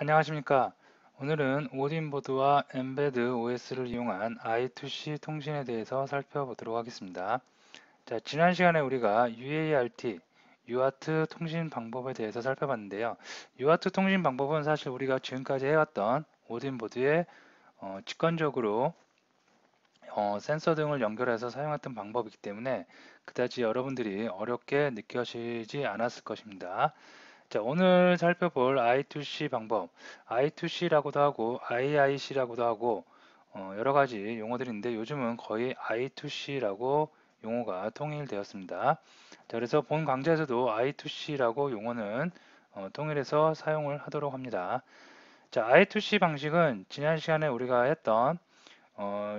안녕하십니까. 오늘은 오딘보드와 엠베드 OS를 이용한 I2C 통신에 대해서 살펴보도록 하겠습니다. 자, 지난 시간에 우리가 UART, UART 통신 방법에 대해서 살펴봤는데요. UART 통신 방법은 사실 우리가 지금까지 해왔던 오딘보드에 직관적으로 센서 등을 연결해서 사용했던 방법이기 때문에 그다지 여러분들이 어렵게 느껴지지 않았을 것입니다. 자, 오늘 살펴볼 I2C 방법, I2C라고도 하고 IIC라고도 하고 여러 가지 용어들이 있는데 요즘은 거의 I2C라고 용어가 통일되었습니다. 자, 그래서 본 강좌에서도 I2C라고 용어는 통일해서 사용을 하도록 합니다. 자, I2C 방식은 지난 시간에 우리가 했던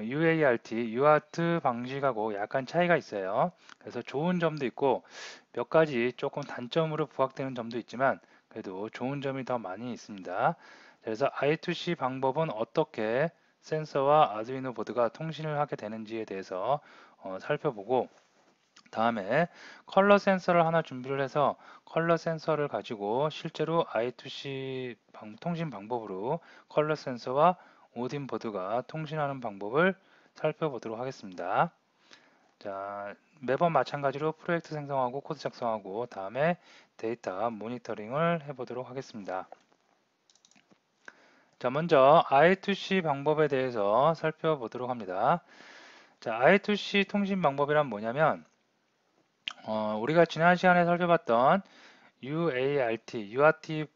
UART, UART 방식하고 약간 차이가 있어요. 그래서 좋은 점도 있고 몇 가지 조금 단점으로 부각되는 점도 있지만 그래도 좋은 점이 더 많이 있습니다. 그래서 I2C 방법은 어떻게 센서와 아두이노 보드가 통신을 하게 되는지에 대해서 살펴보고 다음에 컬러 센서를 하나 준비를 해서 컬러 센서를 가지고 실제로 I2C 통신 방법으로 컬러 센서와 오딘 보드가 통신하는 방법을 살펴보도록 하겠습니다. 자, 매번 마찬가지로 프로젝트 생성하고 코드 작성하고 다음에 데이터 모니터링을 해보도록 하겠습니다. 자, 먼저 I2C 방법에 대해서 살펴보도록 합니다. 자, I2C 통신 방법이란 뭐냐면 우리가 지난 시간에 살펴봤던 UART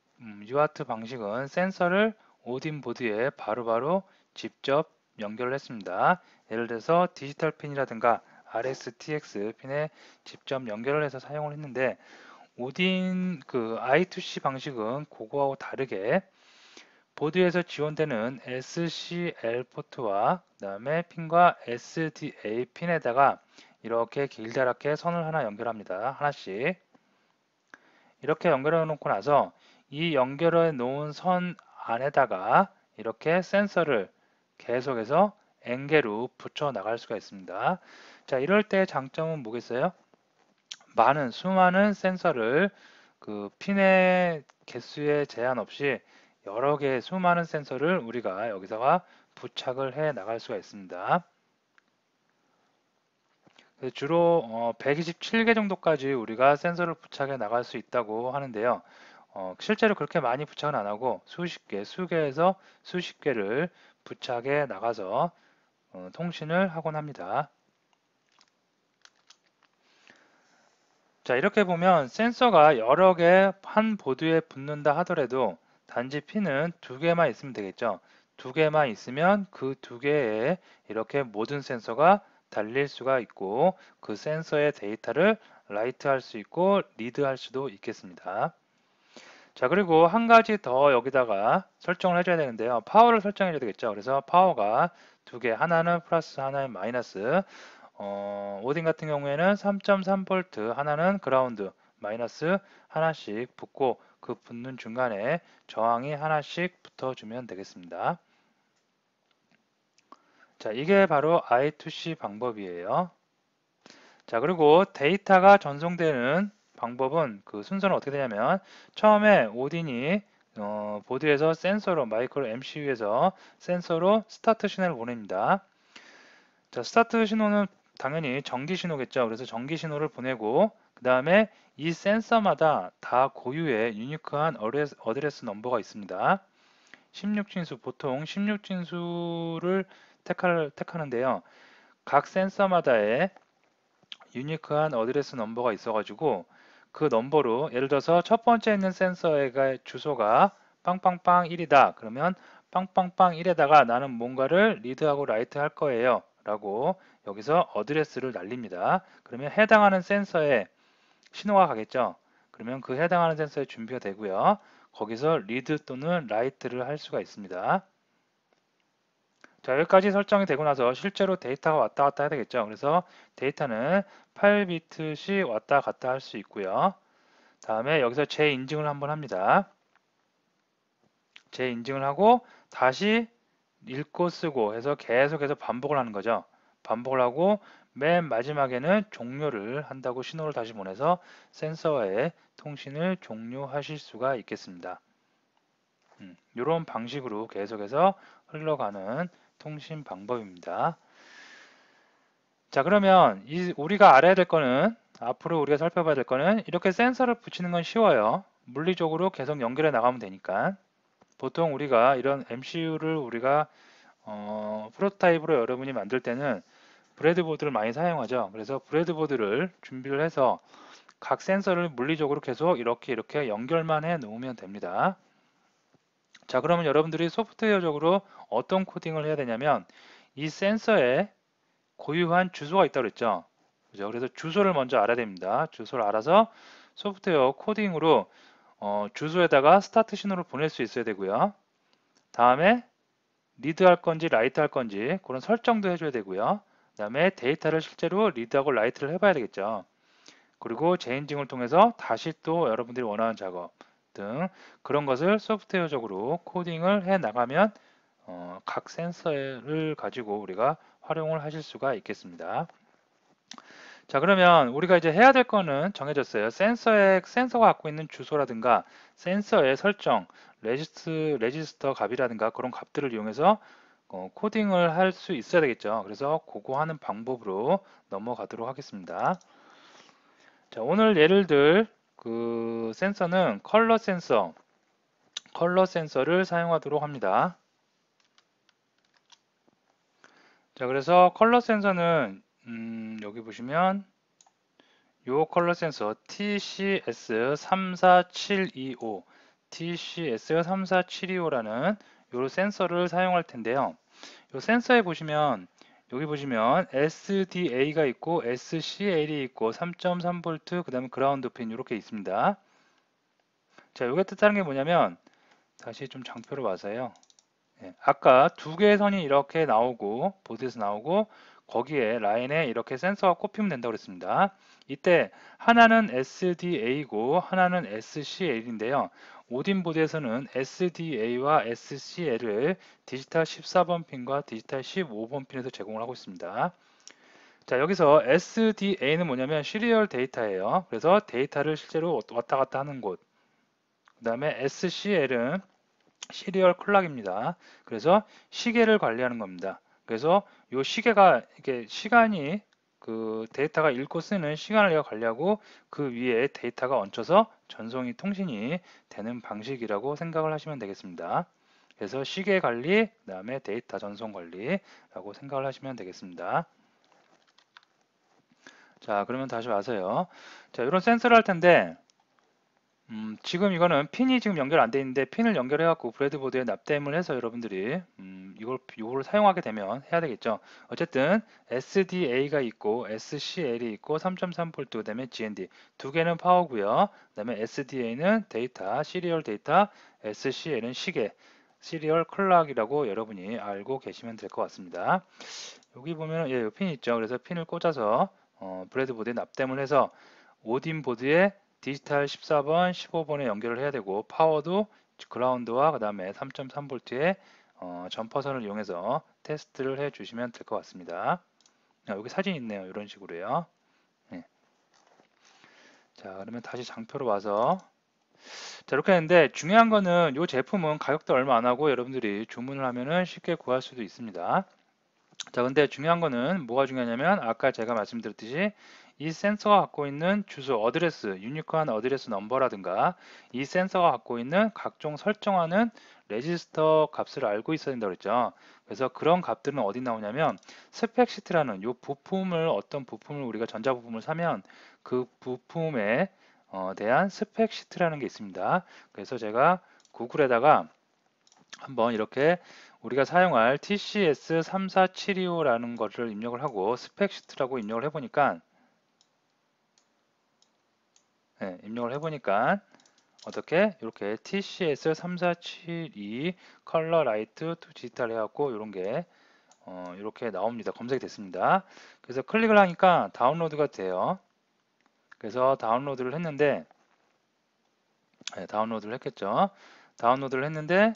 방식은 센서를 오딘 보드에 바로바로 직접 연결을 했습니다. 예를 들어서 디지털 핀이라든가 RxTX 핀에 직접 연결을 해서 사용을 했는데 오딘 I2C 방식은 그거하고 다르게 보드에서 지원되는 SCL 포트와 그다음에 핀과 SDA 핀에다가 이렇게 길다랗게 선을 하나 연결합니다. 하나씩. 이렇게 연결해 놓고 나서 이 연결해 놓은 선 안에다가 이렇게 센서를 계속해서 엔게로 붙여 나갈 수가 있습니다. 자, 이럴 때 장점은 뭐겠어요? 수많은 센서를 그 핀의 개수에 제한 없이 여러 개의 수많은 센서를 우리가 여기다가 부착을 해 나갈 수가 있습니다. 주로 127개 정도까지 우리가 센서를 부착해 나갈 수 있다고 하는데요. 실제로 그렇게 많이 부착은 안 하고 수십 개, 수개에서 수십 개를 부착해 나가서 통신을 하곤 합니다. 자, 이렇게 보면 센서가 여러 개 한 보드에 붙는다 하더라도 단지 핀은 두 개만 있으면 되겠죠. 두 개만 있으면 그 두 개에 이렇게 모든 센서가 달릴 수가 있고 그 센서의 데이터를 라이트 할 수 있고 리드 할 수도 있겠습니다. 자, 그리고 한 가지 더 여기다가 설정을 해줘야 되는데요. 파워를 설정해줘야 되겠죠. 그래서 파워가 두 개, 하나는 플러스, 하나는 마이너스. 오딘 같은 경우에는 3.3V, 하나는 그라운드, 마이너스 하나씩 붙고 그 붙는 중간에 저항이 하나씩 붙어주면 되겠습니다. 자, 이게 바로 I2C 방법이에요. 자, 그리고 데이터가 전송되는 방법은 그 순서는 어떻게 되냐면 처음에 오딘이 보드에서 센서로 마이크로 MCU에서 센서로 스타트 신호를 보냅니다. 자, 스타트 신호는 당연히 전기 신호겠죠. 그래서 전기 신호를 보내고 그 다음에 이 센서마다 다 고유의 유니크한 어드레스 넘버가 있습니다. 16진수, 보통 16진수를 택하는데요. 각 센서마다의 유니크한 어드레스 넘버가 있어가지고 그 넘버로 예를 들어서 첫 번째 있는 센서의 주소가 빵빵빵 1이다. 그러면 빵빵빵 1에다가 나는 뭔가를 리드하고 라이트 할 거예요. 라고 여기서 어드레스를 날립니다. 그러면 해당하는 센서에 신호가 가겠죠. 그러면 그 해당하는 센서에 준비가 되고요. 거기서 리드 또는 라이트를 할 수가 있습니다. 자, 여기까지 설정이 되고 나서 실제로 데이터가 왔다 갔다 해야 되겠죠. 그래서 데이터는 8비트씩 왔다 갔다 할 수 있고요. 다음에 여기서 재인증을 한번 합니다. 재인증을 하고 다시 읽고 쓰고 해서 계속해서 반복을 하는 거죠. 반복을 하고 맨 마지막에는 종료를 한다고 신호를 다시 보내서 센서와의 통신을 종료하실 수가 있겠습니다. 이런 방식으로 계속해서 흘러가는 통신 방법입니다. 자, 그러면 우리가 알아야 될 거는, 앞으로 우리가 살펴봐야 될 거는, 이렇게 센서를 붙이는 건 쉬워요. 물리적으로 계속 연결해 나가면 되니까. 보통 우리가 이런 MCU를 우리가 프로토타입으로 여러분이 만들 때는 브레드보드를 많이 사용하죠. 그래서 브레드보드를 준비를 해서 각 센서를 물리적으로 계속 이렇게 연결만 해 놓으면 됩니다. 자, 그러면 여러분들이 소프트웨어적으로 어떤 코딩을 해야 되냐면, 이 센서에 고유한 주소가 있다고 그랬죠. 그죠? 그래서 주소를 먼저 알아야 됩니다. 주소를 알아서 소프트웨어 코딩으로 주소에다가 스타트 신호를 보낼 수 있어야 되고요. 다음에 리드 할 건지 라이트 할 건지 그런 설정도 해줘야 되고요. 그 다음에 데이터를 실제로 리드하고 라이트를 해봐야 되겠죠. 그리고 재인징을 통해서 다시 또 여러분들이 원하는 작업 등 그런 것을 소프트웨어적으로 코딩을 해 나가면 각 센서를 가지고 우리가 활용을 하실 수가 있겠습니다. 자, 그러면 우리가 이제 해야 될 거는 정해졌어요. 센서가 갖고 있는 주소라든가 센서의 설정, 레지스터 값이라든가 그런 값들을 이용해서 코딩을 할 수 있어야 되겠죠. 그래서 그거 하는 방법으로 넘어가도록 하겠습니다. 자, 오늘 예를 들 그 센서는 컬러 센서를 사용하도록 합니다. 자, 그래서 컬러 센서는 여기 보시면 요 컬러 센서 TCS34725라는 요 센서를 사용할 텐데요. 요 센서에 보시면 여기 보시면 SDA가 있고 SCL이 있고 3.3V 그 다음에 그라운드 핀 이렇게 있습니다. 자, 요게 뜻하는 게 뭐냐면 다시 좀 장표로 봐서요. 아까 두 개의 선이 이렇게 나오고 보드에서 나오고 거기에 라인에 이렇게 센서가 꼽히면 된다고 그랬습니다. 이때 하나는 SDA고 하나는 SCL인데요. 오딘 보드에서는 SDA와 SCL을 디지털 14번 핀과 디지털 15번 핀에서 제공을 하고 있습니다. 자, 여기서 SDA는 뭐냐면 시리얼 데이터예요. 그래서 데이터를 실제로 왔다 갔다 하는 곳. 그 다음에 SCL은 시리얼 클락입니다. 그래서 시계를 관리하는 겁니다. 그래서 이 시계가 이게 시간이 그 데이터가 읽고 쓰는 시간을 얘가 관리하고 그 위에 데이터가 얹혀서 전송이 통신이 되는 방식이라고 생각을 하시면 되겠습니다. 그래서 시계 관리, 그 다음에 데이터 전송 관리라고 생각을 하시면 되겠습니다. 자, 그러면 다시 와서요. 자, 이런 센서를 할 텐데 지금 이거는 핀이 지금 연결 안 돼 있는데 핀을 연결해 갖고 브레드보드에 납땜을 해서 여러분들이 이걸 사용하게 되면 해야 되겠죠. 어쨌든 SDA가 있고 SCL이 있고 3.3V 그다음에 GND 두 개는 파워고요. 그다음에 SDA는 데이터, 시리얼 데이터, SCL은 시계, 시리얼 클락이라고 여러분이 알고 계시면 될 것 같습니다. 여기 보면 이 핀이 있죠. 그래서 핀을 꽂아서 브레드보드에 납땜을 해서 오딘 보드에 디지털 14번, 15번에 연결을 해야 되고 파워도 그라운드와 그 다음에 3.3V의 점퍼선을 이용해서 테스트를 해 주시면 될 것 같습니다. 여기 사진 있네요. 이런 식으로요. 네. 자, 그러면 다시 장표로 와서 자, 이렇게 했는데 중요한 거는 이 제품은 가격도 얼마 안 하고 여러분들이 주문을 하면은 쉽게 구할 수도 있습니다. 자, 근데 중요한 거는 뭐가 중요하냐면 아까 제가 말씀드렸듯이 이 센서가 갖고 있는 주소, 어드레스, 유니크한 어드레스 넘버라든가 이 센서가 갖고 있는 각종 설정하는 레지스터 값을 알고 있어야 된다고 그랬죠. 그래서 그런 값들은 어디 나오냐면 스펙시트라는 이 부품을 어떤 부품을 우리가 전자부품을 사면 그 부품에 대한 스펙시트라는 게 있습니다. 그래서 제가 구글에다가 한번 이렇게 우리가 사용할 TCS34725라는 것을 입력을 하고 스펙시트라고 입력을 해보니까 어떻게 이렇게 TCS3472 컬러 라이트 투 디지털 해갖고 이런 게 이렇게 나옵니다. 검색이 됐습니다. 그래서 클릭을 하니까 다운로드가 돼요. 그래서 다운로드를 했는데 다운로드를 했겠죠. 다운로드를 했는데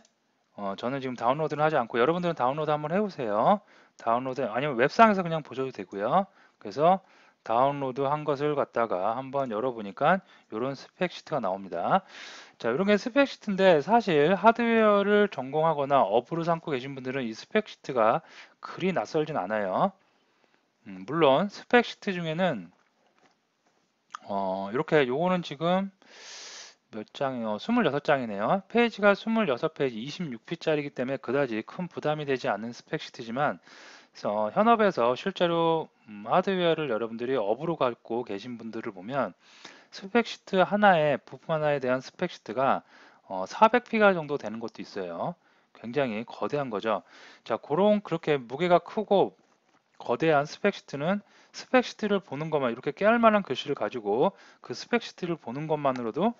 저는 지금 다운로드를 하지 않고 여러분들은 다운로드 한번 해보세요. 다운로드 아니면 웹상에서 그냥 보셔도 되고요. 그래서 다운로드 한 것을 갖다가 한번 열어보니까 이런 스펙 시트가 나옵니다. 자, 이런 게 스펙 시트인데 사실 하드웨어를 전공하거나 업으로 삼고 계신 분들은 이 스펙 시트가 그리 낯설진 않아요. 물론 스펙 시트 중에는 이렇게 요거는 지금 몇 장이요? 26장이네요. 페이지가 26페이지, 26피짜리이기 때문에 그다지 큰 부담이 되지 않는 스펙 시트지만 현업에서 실제로 하드웨어를 여러분들이 업으로 갖고 계신 분들을 보면 스펙 시트 하나에 부품 하나에 대한 스펙 시트가 400피가 정도 되는 것도 있어요. 굉장히 거대한 거죠. 자, 그렇게 무게가 크고 거대한 스펙 시트는 스펙 시트를 보는 것만 이렇게 깨알만한 글씨를 가지고 그 스펙 시트를 보는 것만으로도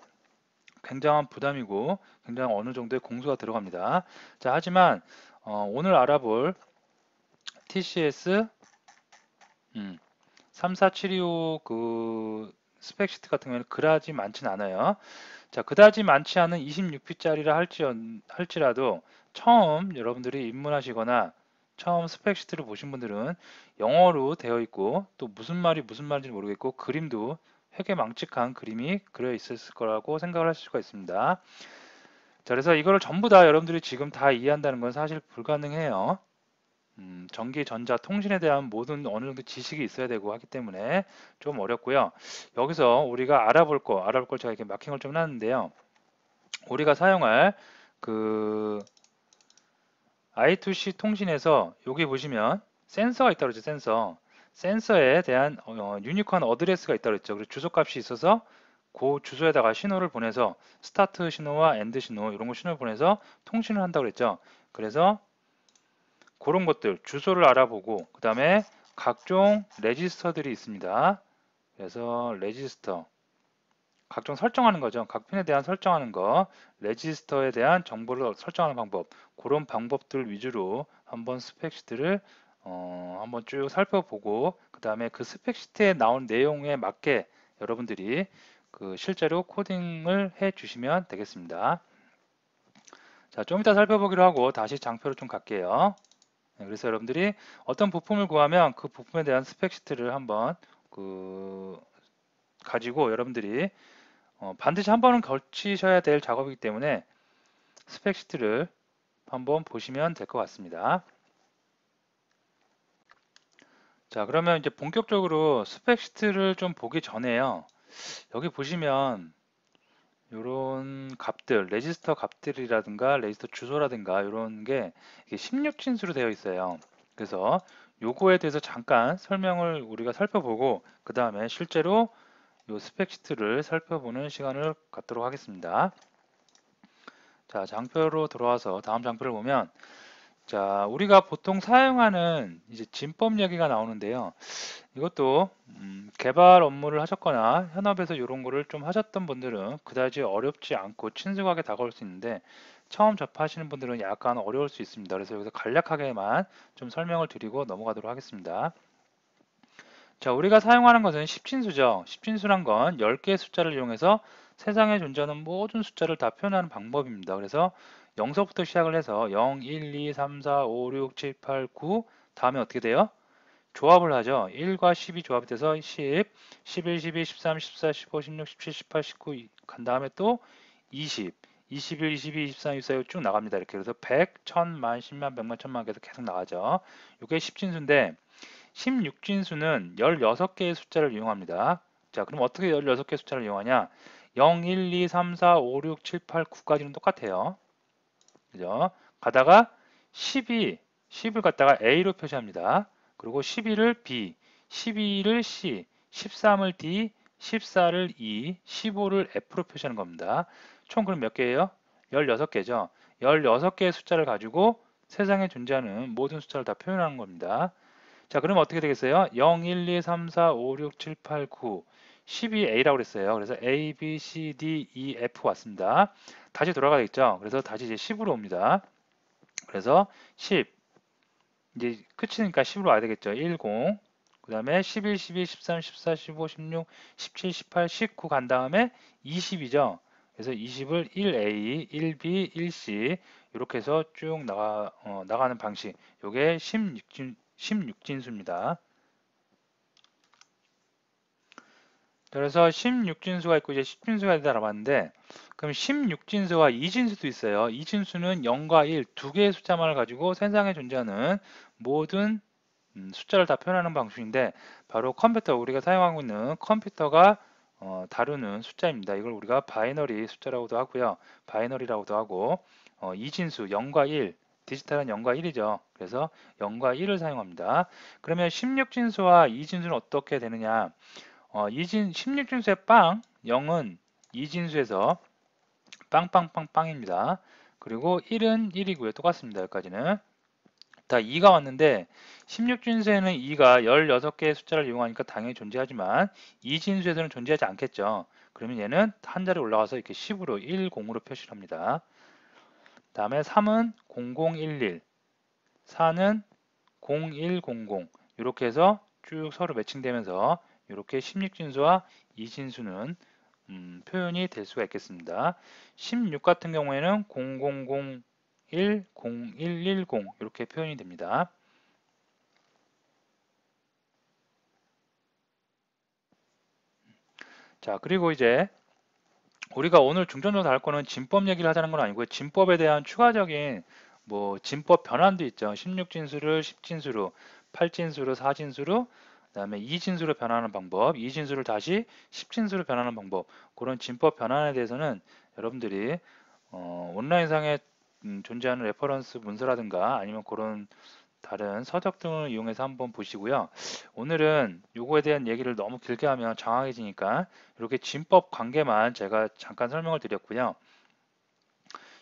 굉장한 부담이고 굉장히 어느 정도의 공수가 들어갑니다. 자, 하지만 오늘 알아볼 TCS 34725 그 스펙 시트 같은 경우에는 그다지 많진 않아요. 자, 그다지 많지 않은 26피짜리라 할지라도 처음 여러분들이 입문하시거나 처음 스펙 시트를 보신 분들은 영어로 되어 있고 또 무슨 말인지 모르겠고 그림도 되게 망측한 그림이 그려 있었을 거라고 생각을 하실 수가 있습니다. 자, 그래서 이거를 전부 다 여러분들이 지금 다 이해한다는 건 사실 불가능해요. 전기, 전자, 통신에 대한 모든 어느 정도 지식이 있어야 되고 하기 때문에 좀 어렵고요. 여기서 우리가 알아볼 걸 제가 이렇게 마킹을 좀 해놨는데요. 우리가 사용할 그 I2C 통신에서 여기 보시면 센서가 있다고 그랬죠, 센서. 센서에 대한 유니콘 어드레스가 있다고 그랬죠. 그리고 주소값이 있어서 그 주소에다가 신호를 보내서 스타트 신호와 엔드 신호 이런 거 신호를 보내서 통신을 한다고 그랬죠. 그래서 그런 것들 주소를 알아보고 그 다음에 각종 레지스터들이 있습니다. 그래서 레지스터 각종 설정하는 거죠. 각 핀에 대한 설정하는 거, 레지스터에 대한 정보를 설정하는 방법, 그런 방법들 위주로 한번 스펙시트를 한번 쭉 살펴보고 그 다음에 그 스펙시트에 나온 내용에 맞게 여러분들이 그 실제로 코딩을 해 주시면 되겠습니다. 자, 좀 이따 살펴보기로 하고 다시 장표로 좀 갈게요. 네, 그래서 여러분들이 어떤 부품을 구하면 그 부품에 대한 스펙시트를 한번 가지고 여러분들이 반드시 한 번은 걸치셔야 될 작업이기 때문에 스펙시트를 한번 보시면 될 것 같습니다. 자, 그러면 이제 본격적으로 스펙시트를 좀 보기 전에요. 여기 보시면 이런 값들, 레지스터 값들이라든가 레지스터 주소라든가 이런 게 16진수로 되어 있어요. 그래서 요거에 대해서 잠깐 설명을 우리가 살펴보고 그 다음에 실제로 이 스펙시트를 살펴보는 시간을 갖도록 하겠습니다. 자, 장표로 들어와서 다음 장표를 보면 자, 우리가 보통 사용하는 이제 진법 얘기가 나오는데요. 이것도 개발 업무를 하셨거나 현업에서 이런 거를 좀 하셨던 분들은 그다지 어렵지 않고 친숙하게 다가올 수 있는데 처음 접하시는 분들은 약간 어려울 수 있습니다. 그래서 여기서 간략하게만 좀 설명을 드리고 넘어가도록 하겠습니다. 자, 우리가 사용하는 것은 10진수죠. 10진수란 건 10개의 숫자를 이용해서 세상에 존재하는 모든 숫자를 다 표현하는 방법입니다. 그래서 0서부터 시작을 해서 0, 1, 2, 3, 4, 5, 6, 7, 8, 9 다음에 어떻게 돼요? 조합을 하죠. 1과 10이 조합이 돼서 10, 11, 12, 13, 14, 15, 16, 17, 18, 19 간 다음에 또 20, 21, 22, 23, 24 쭉 나갑니다. 이렇게 그래서 100, 1000만, 10만, 100만, 1000만 계속 나가죠. 이게 10진수인데 16진수는 16개의 숫자를 이용합니다. 자, 그럼 어떻게 16개의 숫자를 이용하냐? 0, 1, 2, 3, 4, 5, 6, 7, 8, 9까지는 똑같아요. 그죠? 가다가 10을 갖다가 A로 표시합니다. 그리고 11을 B, 12를 C, 13을 D, 14를 E, 15를 F로 표시하는 겁니다. 총 그럼 몇 개예요? 16개죠. 16개의 숫자를 가지고 세상에 존재하는 모든 숫자를 다 표현하는 겁니다. 자, 그러면 어떻게 되겠어요? 0, 1, 2, 3, 4, 5, 6, 7, 8, 9, 10이 A라고 그랬어요. 그래서 A, B, C, D, E, F 왔습니다. 다시 돌아가겠죠? 그래서 다시 이제 10으로 옵니다. 그래서 10, 이제 끝이니까 10으로 와야 되겠죠? 10, 그 다음에 11, 12, 13, 14, 15, 16, 17, 18, 19 간 다음에 20이죠? 그래서 20을 1A, 1B, 1C 이렇게 해서 쭉 나가는 방식. 이게 16진수입니다. 그래서 16진수가 있고 이제 10진수가 있다 알아봤는데, 그럼 16진수와 2진수도 있어요. 2진수는 0과 1 두 개의 숫자만을 가지고 세상에 존재하는 모든 숫자를 다 표현하는 방식인데, 바로 컴퓨터, 우리가 사용하고 있는 컴퓨터가 다루는 숫자입니다. 이걸 우리가 바이너리 숫자라고도 하고요. 바이너리라고도 하고, 이진수 0과 1, 디지털은 0과 1이죠. 그래서 0과 1을 사용합니다. 그러면 16진수와 이진수는 어떻게 되느냐? 16진수의 빵, 0은 이진수에서 빵빵빵빵입니다. 그리고 1은 1이고요. 똑같습니다. 여기까지는. 자, 2가 왔는데 16진수에는 2가 16개의 숫자를 이용하니까 당연히 존재하지만 2진수에서는 존재하지 않겠죠. 그러면 얘는 한 자리 올라가서 이렇게 10으로 10으로 표시를 합니다. 다음에 3은 0011, 4는 0100 이렇게 해서 쭉 서로 매칭되면서 이렇게 16진수와 2진수는 표현이 될 수가 있겠습니다. 16 같은 경우에는 0001, 0110 이렇게 표현이 됩니다. 자, 그리고 이제 우리가 오늘 중점적으로 다룰 거는 진법 얘기를 하자는 건 아니고요. 진법에 대한 추가적인 뭐 진법 변환도 있죠. 16진수를 10진수로, 8진수로, 4진수로, 그다음에 2진수로 변하는 방법, 2진수를 다시 10진수로 변하는 방법, 그런 진법 변환에 대해서는 여러분들이 온라인상에 존재하는 레퍼런스 문서라든가 아니면 그런 다른 서적 등을 이용해서 한번 보시고요. 오늘은 요거에 대한 얘기를 너무 길게 하면 장황해지니까 이렇게 진법 관계만 제가 잠깐 설명을 드렸고요.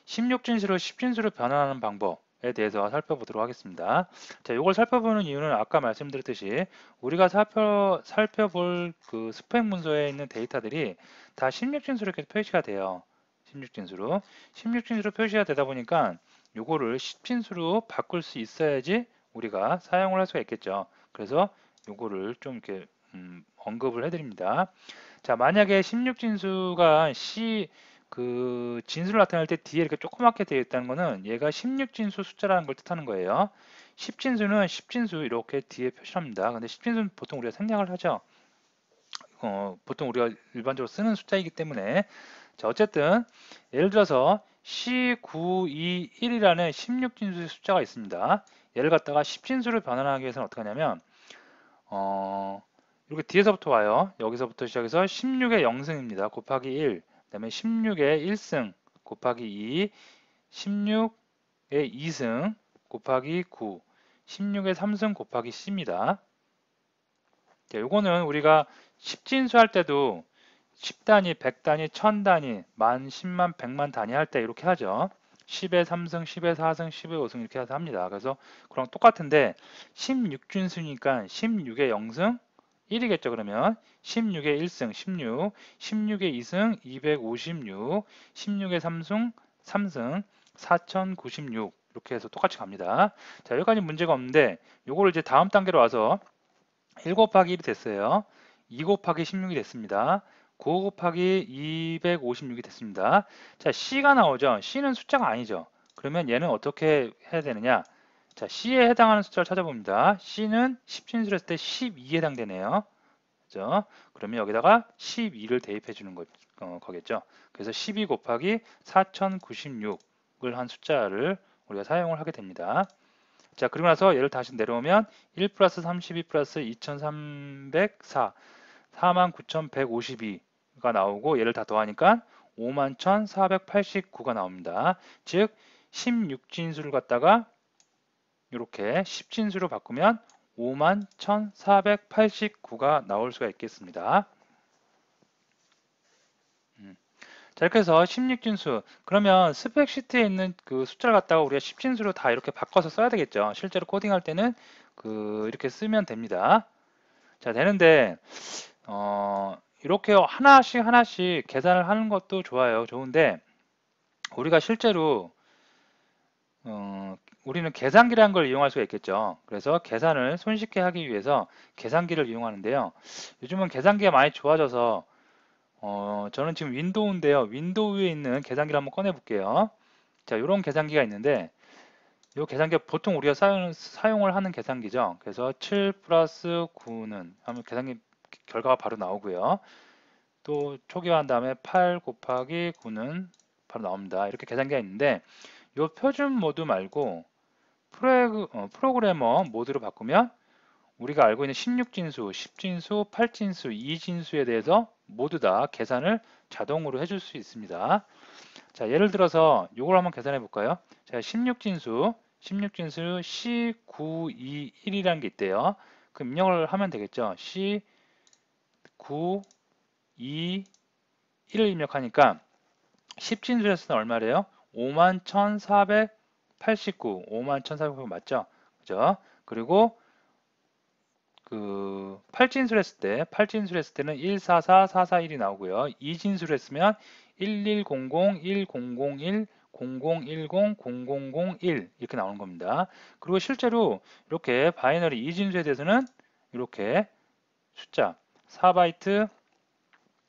16진수로 10진수로 변환하는 방법에 대해서 살펴보도록 하겠습니다. 자, 이걸 살펴보는 이유는 아까 말씀드렸듯이 우리가 살펴볼 그 스펙 문서에 있는 데이터들이 다 16진수로 이렇게 표시가 돼요. 16진수로. 16진수로 표시가 되다 보니까 요거를 10진수로 바꿀 수 있어야지 우리가 사용을 할 수가 있겠죠. 그래서 요거를 좀 이렇게 언급을 해드립니다. 자, 만약에 16진수가 그 진수를 나타낼 때 뒤에 이렇게 조그맣게 되어 있다는 거는 얘가 16진수 숫자라는 걸 뜻하는 거예요. 10진수는 10진수 이렇게 뒤에 표시합니다. 근데 10진수는 보통 우리가 생략을 하죠. 보통 우리가 일반적으로 쓰는 숫자이기 때문에. 자, 어쨌든 예를 들어서 C921이라는 16진수의 숫자가 있습니다. 얘를 갖다가 10진수로 변환하기 위해서는 어떻게 하냐면 이렇게 뒤에서부터 와요. 여기서부터 시작해서 16의 0승입니다. 곱하기 1, 그 다음에 16의 1승 곱하기 2, 16의 2승 곱하기 9, 16의 3승 곱하기 C입니다. 자, 요거는 우리가 10진수 할 때도 10단위, 100단위, 1000단위, 만, 10만, 100만 단위 할 때 이렇게 하죠. 10의 3승, 10의 4승, 10의 5승 이렇게 해서 합니다. 그래서 그랑 똑같은데 16준수니까 16의 0승 1이겠죠. 그러면 16의 1승 16, 16의 2승 256, 16의 3승 3승 4096 이렇게 해서 똑같이 갑니다. 자, 여기까지 문제가 없는데 요거를 이제 다음 단계로 와서 1 곱하기 1이 됐어요. 2 곱하기 16이 됐습니다. 9 곱하기 256이 됐습니다. 자, C가 나오죠. C는 숫자가 아니죠. 그러면 얘는 어떻게 해야 되느냐? 자, C에 해당하는 숫자를 찾아봅니다. C는 10진수를 했을 때 12에 해당되네요. 그죠? 그러면 여기다가 12를 대입해 주는 거겠죠. 그래서 12 곱하기 4096을 한 숫자를 우리가 사용을 하게 됩니다. 자, 그리고 나서 얘를 다시 내려오면 1 플러스 32 플러스 2304, 49,152가 나오고 얘를 다 더하니까 51,489가 나옵니다. 즉 16진수를 갖다가 이렇게 10진수로 바꾸면 51,489가 나올 수가 있겠습니다. 자, 이렇게 해서 16진수, 그러면 스펙시트에 있는 그 숫자를 갖다가 우리가 10진수로 다 이렇게 바꿔서 써야 되겠죠. 실제로 코딩할 때는 이렇게 쓰면 됩니다. 자, 되는데 이렇게 하나씩 하나씩 계산을 하는 것도 좋아요. 좋은데 우리가 실제로 우리는 계산기라는 걸 이용할 수가 있겠죠. 그래서 계산을 손쉽게 하기 위해서 계산기를 이용하는데요. 요즘은 계산기가 많이 좋아져서 저는 지금 윈도우인데요. 윈도우에 있는 계산기를 한번 꺼내 볼게요. 자, 이런 계산기가 있는데 이 계산기가 보통 우리가 사용을 하는 계산기죠. 그래서 7 플러스 9는 하면 계산기 결과가 바로 나오고요. 또 초기화한 다음에 8 곱하기 9는 바로 나옵니다. 이렇게 계산기가 있는데 이 표준 모드 말고 프로그래머 모드로 바꾸면 우리가 알고 있는 16진수, 10진수, 8진수, 2진수에 대해서 모두 다 계산을 자동으로 해줄 수 있습니다. 자, 예를 들어서 이걸 한번 계산해 볼까요? 자, 16진수 C921이라는 게 있대요. 그럼 입력을 하면 되겠죠. C921을 입력하니까 10진수에서는 얼마래요? 51,489, 51,489 맞죠? 그죠? 그리고 그 8진수를 했을 때는 144441이 나오고요. 2진수를 했으면 1100, 1001, 0010, 0001 이렇게 나오는 겁니다. 그리고 실제로 이렇게 바이너리 2진수에 대해서는 이렇게 숫자 4바이트,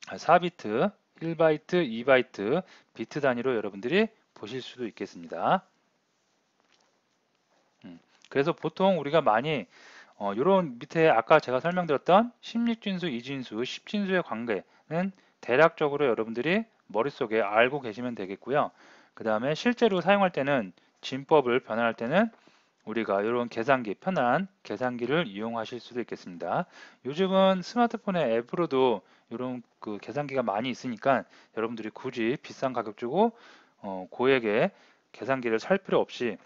4비트, 1바이트, 2바이트, 비트 단위로 여러분들이 보실 수도 있겠습니다. 그래서 보통 우리가 많이 요런 밑에 아까 제가 설명드렸던 16진수, 2진수, 10진수의 관계는 대략적으로 여러분들이 머릿속에 알고 계시면 되겠고요. 그 다음에 실제로 사용할 때는 진법을 변환할 때는 우리가 이런 계산기, 편한 계산기를 이용하실 수도 있겠습니다. 요즘은 스마트폰의 앱으로도 이런 그 계산기가 많이 있으니까 여러분들이 굳이 비싼 가격 주고 고액의 계산기를 살 필요 없이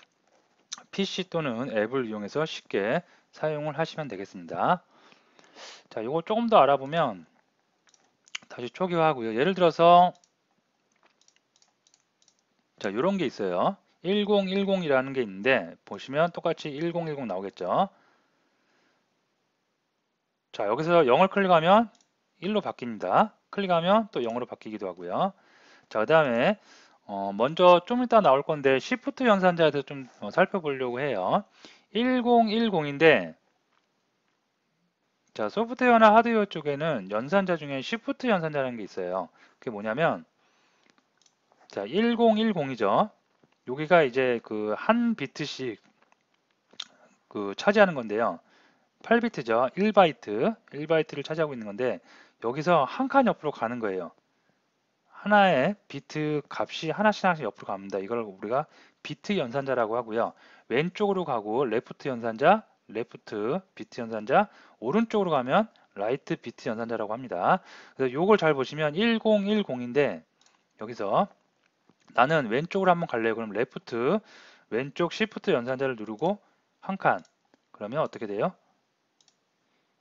PC 또는 앱을 이용해서 쉽게 사용을 하시면 되겠습니다. 자, 이거 조금 더 알아보면 다시 초기화하고요. 예를 들어서 자, 이런 게 있어요. 1010이라는 게 있는데 보시면 똑같이 1010 나오겠죠. 자, 여기서 0을 클릭하면 1로 바뀝니다. 클릭하면 또 0으로 바뀌기도 하고요. 자, 그 다음에 먼저 좀 이따 나올 건데 Shift 연산자에 대해서 좀 살펴보려고 해요. 1010인데 자, 소프트웨어나 하드웨어 쪽에는 연산자 중에 Shift 연산자라는 게 있어요. 그게 뭐냐면 자, 1010이죠. 여기가 이제 그 한 비트씩 그 차지하는 건데요. 8비트죠. 1바이트를 차지하고 있는 건데 여기서 한 칸 옆으로 가는 거예요. 하나의 비트 값이 하나씩 옆으로 갑니다. 이걸 우리가 비트 연산자라고 하고요. 왼쪽으로 가고 레프트 연산자, 레프트 비트 연산자, 오른쪽으로 가면 라이트 비트 연산자라고 합니다. 그래서 요걸 잘 보시면 1010인데 여기서 나는 왼쪽으로 한번 갈래요. 그럼 레프트 왼쪽 시프트 연산자를 누르고 한 칸. 그러면 어떻게 돼요?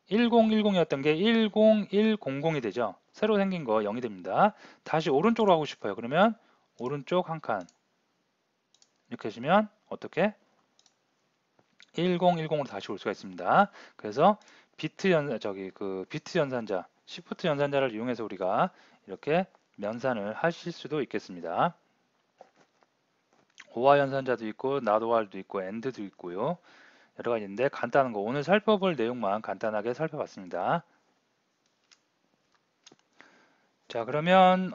1010이었던 게 10100이 되죠. 새로 생긴 거 0이 됩니다. 다시 오른쪽으로 가고 싶어요. 그러면 오른쪽 한 칸. 이렇게 하시면 어떻게? 1010으로 다시 올 수가 있습니다. 그래서 비트 연산자, 시프트 연산자를 이용해서 우리가 이렇게 연산을 하실 수도 있겠습니다. 오화 연산자도 있고, 낫오화도 있고, 엔드도 있고요. 여러 가지 있는데 간단한 거 오늘 살펴볼 내용만 간단하게 살펴봤습니다. 자, 그러면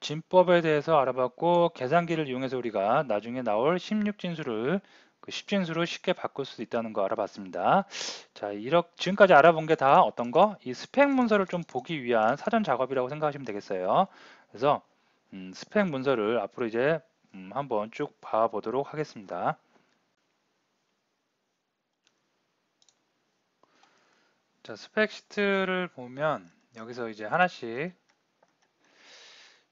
진법에 대해서 알아봤고 계산기를 이용해서 우리가 나중에 나올 16진수를 그 10진수로 쉽게 바꿀 수 있다는 거 알아봤습니다. 자, 이렇게 지금까지 알아본 게 다 어떤 거? 이 스펙 문서를 좀 보기 위한 사전 작업이라고 생각하시면 되겠어요. 그래서 스펙 문서를 앞으로 이제 한번 쭉 봐보도록 하겠습니다. 자, 스펙 시트를 보면 여기서 이제 하나씩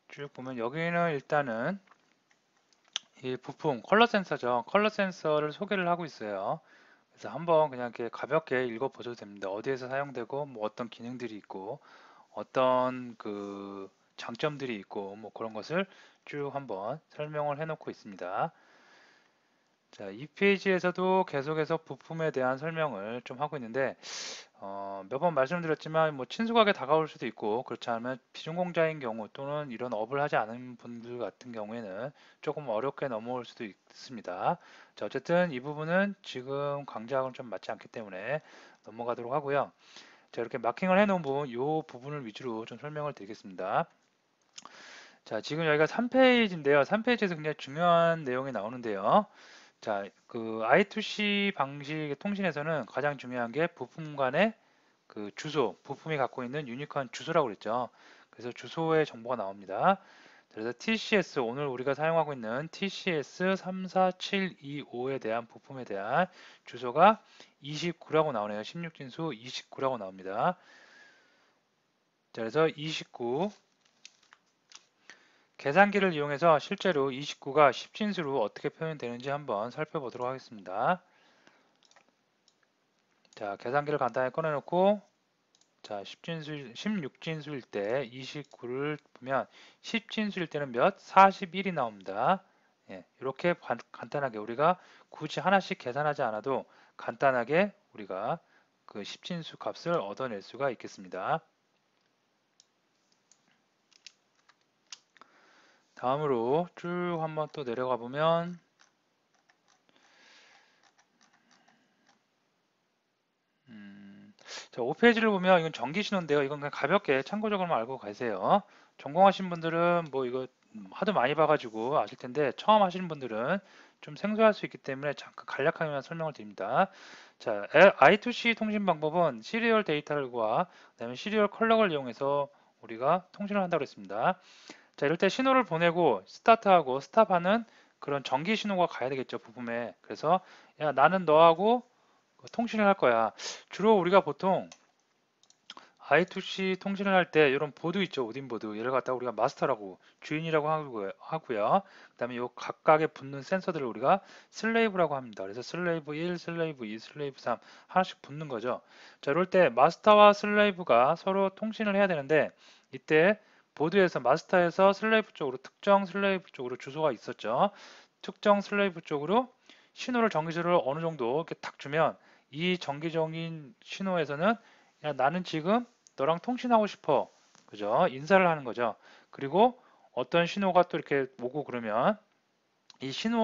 쭉 보면 여기는 일단은 이 부품 컬러 센서죠. 컬러 센서를 소개를 하고 있어요. 그래서 한번 그냥 이렇게 가볍게 읽어보셔도 됩니다. 어디에서 사용되고 뭐 어떤 기능들이 있고 어떤 그 장점들이 있고 뭐 그런 것을 쭉 한번 설명을 해놓고 있습니다. 자, 이 페이지에서도 계속해서 부품에 대한 설명을 좀 하고 있는데 몇 번 말씀드렸지만 뭐 친숙하게 다가올 수도 있고 그렇지 않으면 비전공자인 경우 또는 이런 업을 하지 않은 분들 같은 경우에는 조금 어렵게 넘어올 수도 있습니다. 자, 어쨌든 이 부분은 지금 강좌하고는 좀 맞지 않기 때문에 넘어가도록 하고요. 자, 이렇게 마킹을 해놓은 부분, 이 부분을 위주로 좀 설명을 드리겠습니다. 자, 지금 여기가 3페이지인데요. 3페이지에서 굉장히 중요한 내용이 나오는데요. 자, 그 I2C 방식의 통신에서는 가장 중요한 게 부품 간의 그 주소, 부품이 갖고 있는 유니크한 주소라고 그랬죠. 그래서 주소의 정보가 나옵니다. 그래서 TCS 오늘 우리가 사용하고 있는 TCS 34725에 대한 부품에 대한 주소가 29라고 나오네요. 16진수 29라고 나옵니다. 자, 그래서 29 계산기를 이용해서 실제로 29가 10진수로 어떻게 표현되는지 한번 살펴보도록 하겠습니다. 자, 계산기를 간단히 꺼내놓고 자, 16진수일 때 29를 보면 10진수일 때는 몇? 41이 나옵니다. 예, 이렇게 간단하게 우리가 굳이 하나씩 계산하지 않아도 간단하게 우리가 그 10진수 값을 얻어낼 수가 있겠습니다. 다음으로 쭉 한번 또 내려가 보면 자, 5페이지를 보면 이건 전기 신호인데요. 이건 그냥 가볍게 참고적으로만 알고 가세요. 전공하신 분들은 뭐 이거 하도 많이 봐가지고 아실 텐데 처음 하시는 분들은 좀 생소할 수 있기 때문에 잠깐 간략하게만 설명을 드립니다. 자, I2C 통신 방법은 시리얼 데이터과 그다음에 시리얼 컬러를 이용해서 우리가 통신을 한다고 했습니다. 자, 이럴 때 신호를 보내고 스타트하고 스탑하는 그런 전기 신호가 가야 되겠죠, 부품에. 그래서 야, 나는 너하고 통신을 할 거야. 주로 우리가 보통 I2C 통신을 할 때 이런 보드 있죠. 오딘 보드. 얘를 갖다가 우리가 마스터라고 주인이라고 하고요. 그다음에 요 각각에 붙는 센서들을 우리가 슬레이브라고 합니다. 그래서 슬레이브 1, 슬레이브 2, 슬레이브 3 하나씩 붙는 거죠. 자, 이럴 때 마스터와 슬레이브가 서로 통신을 해야 되는데 이때 보드에서 마스터에서 슬레이브 쪽으로 특정 슬레이브 쪽으로 주소가 있었죠. 특정 슬레이브 쪽으로 신호를 전기줄을 어느 정도 이렇게 탁 주면 이 정기적인 신호에서는 야, 나는 지금 너랑 통신하고 싶어. 그죠? 인사를 하는 거죠. 그리고 어떤 신호가 또 이렇게 오고 그러면 이 신호에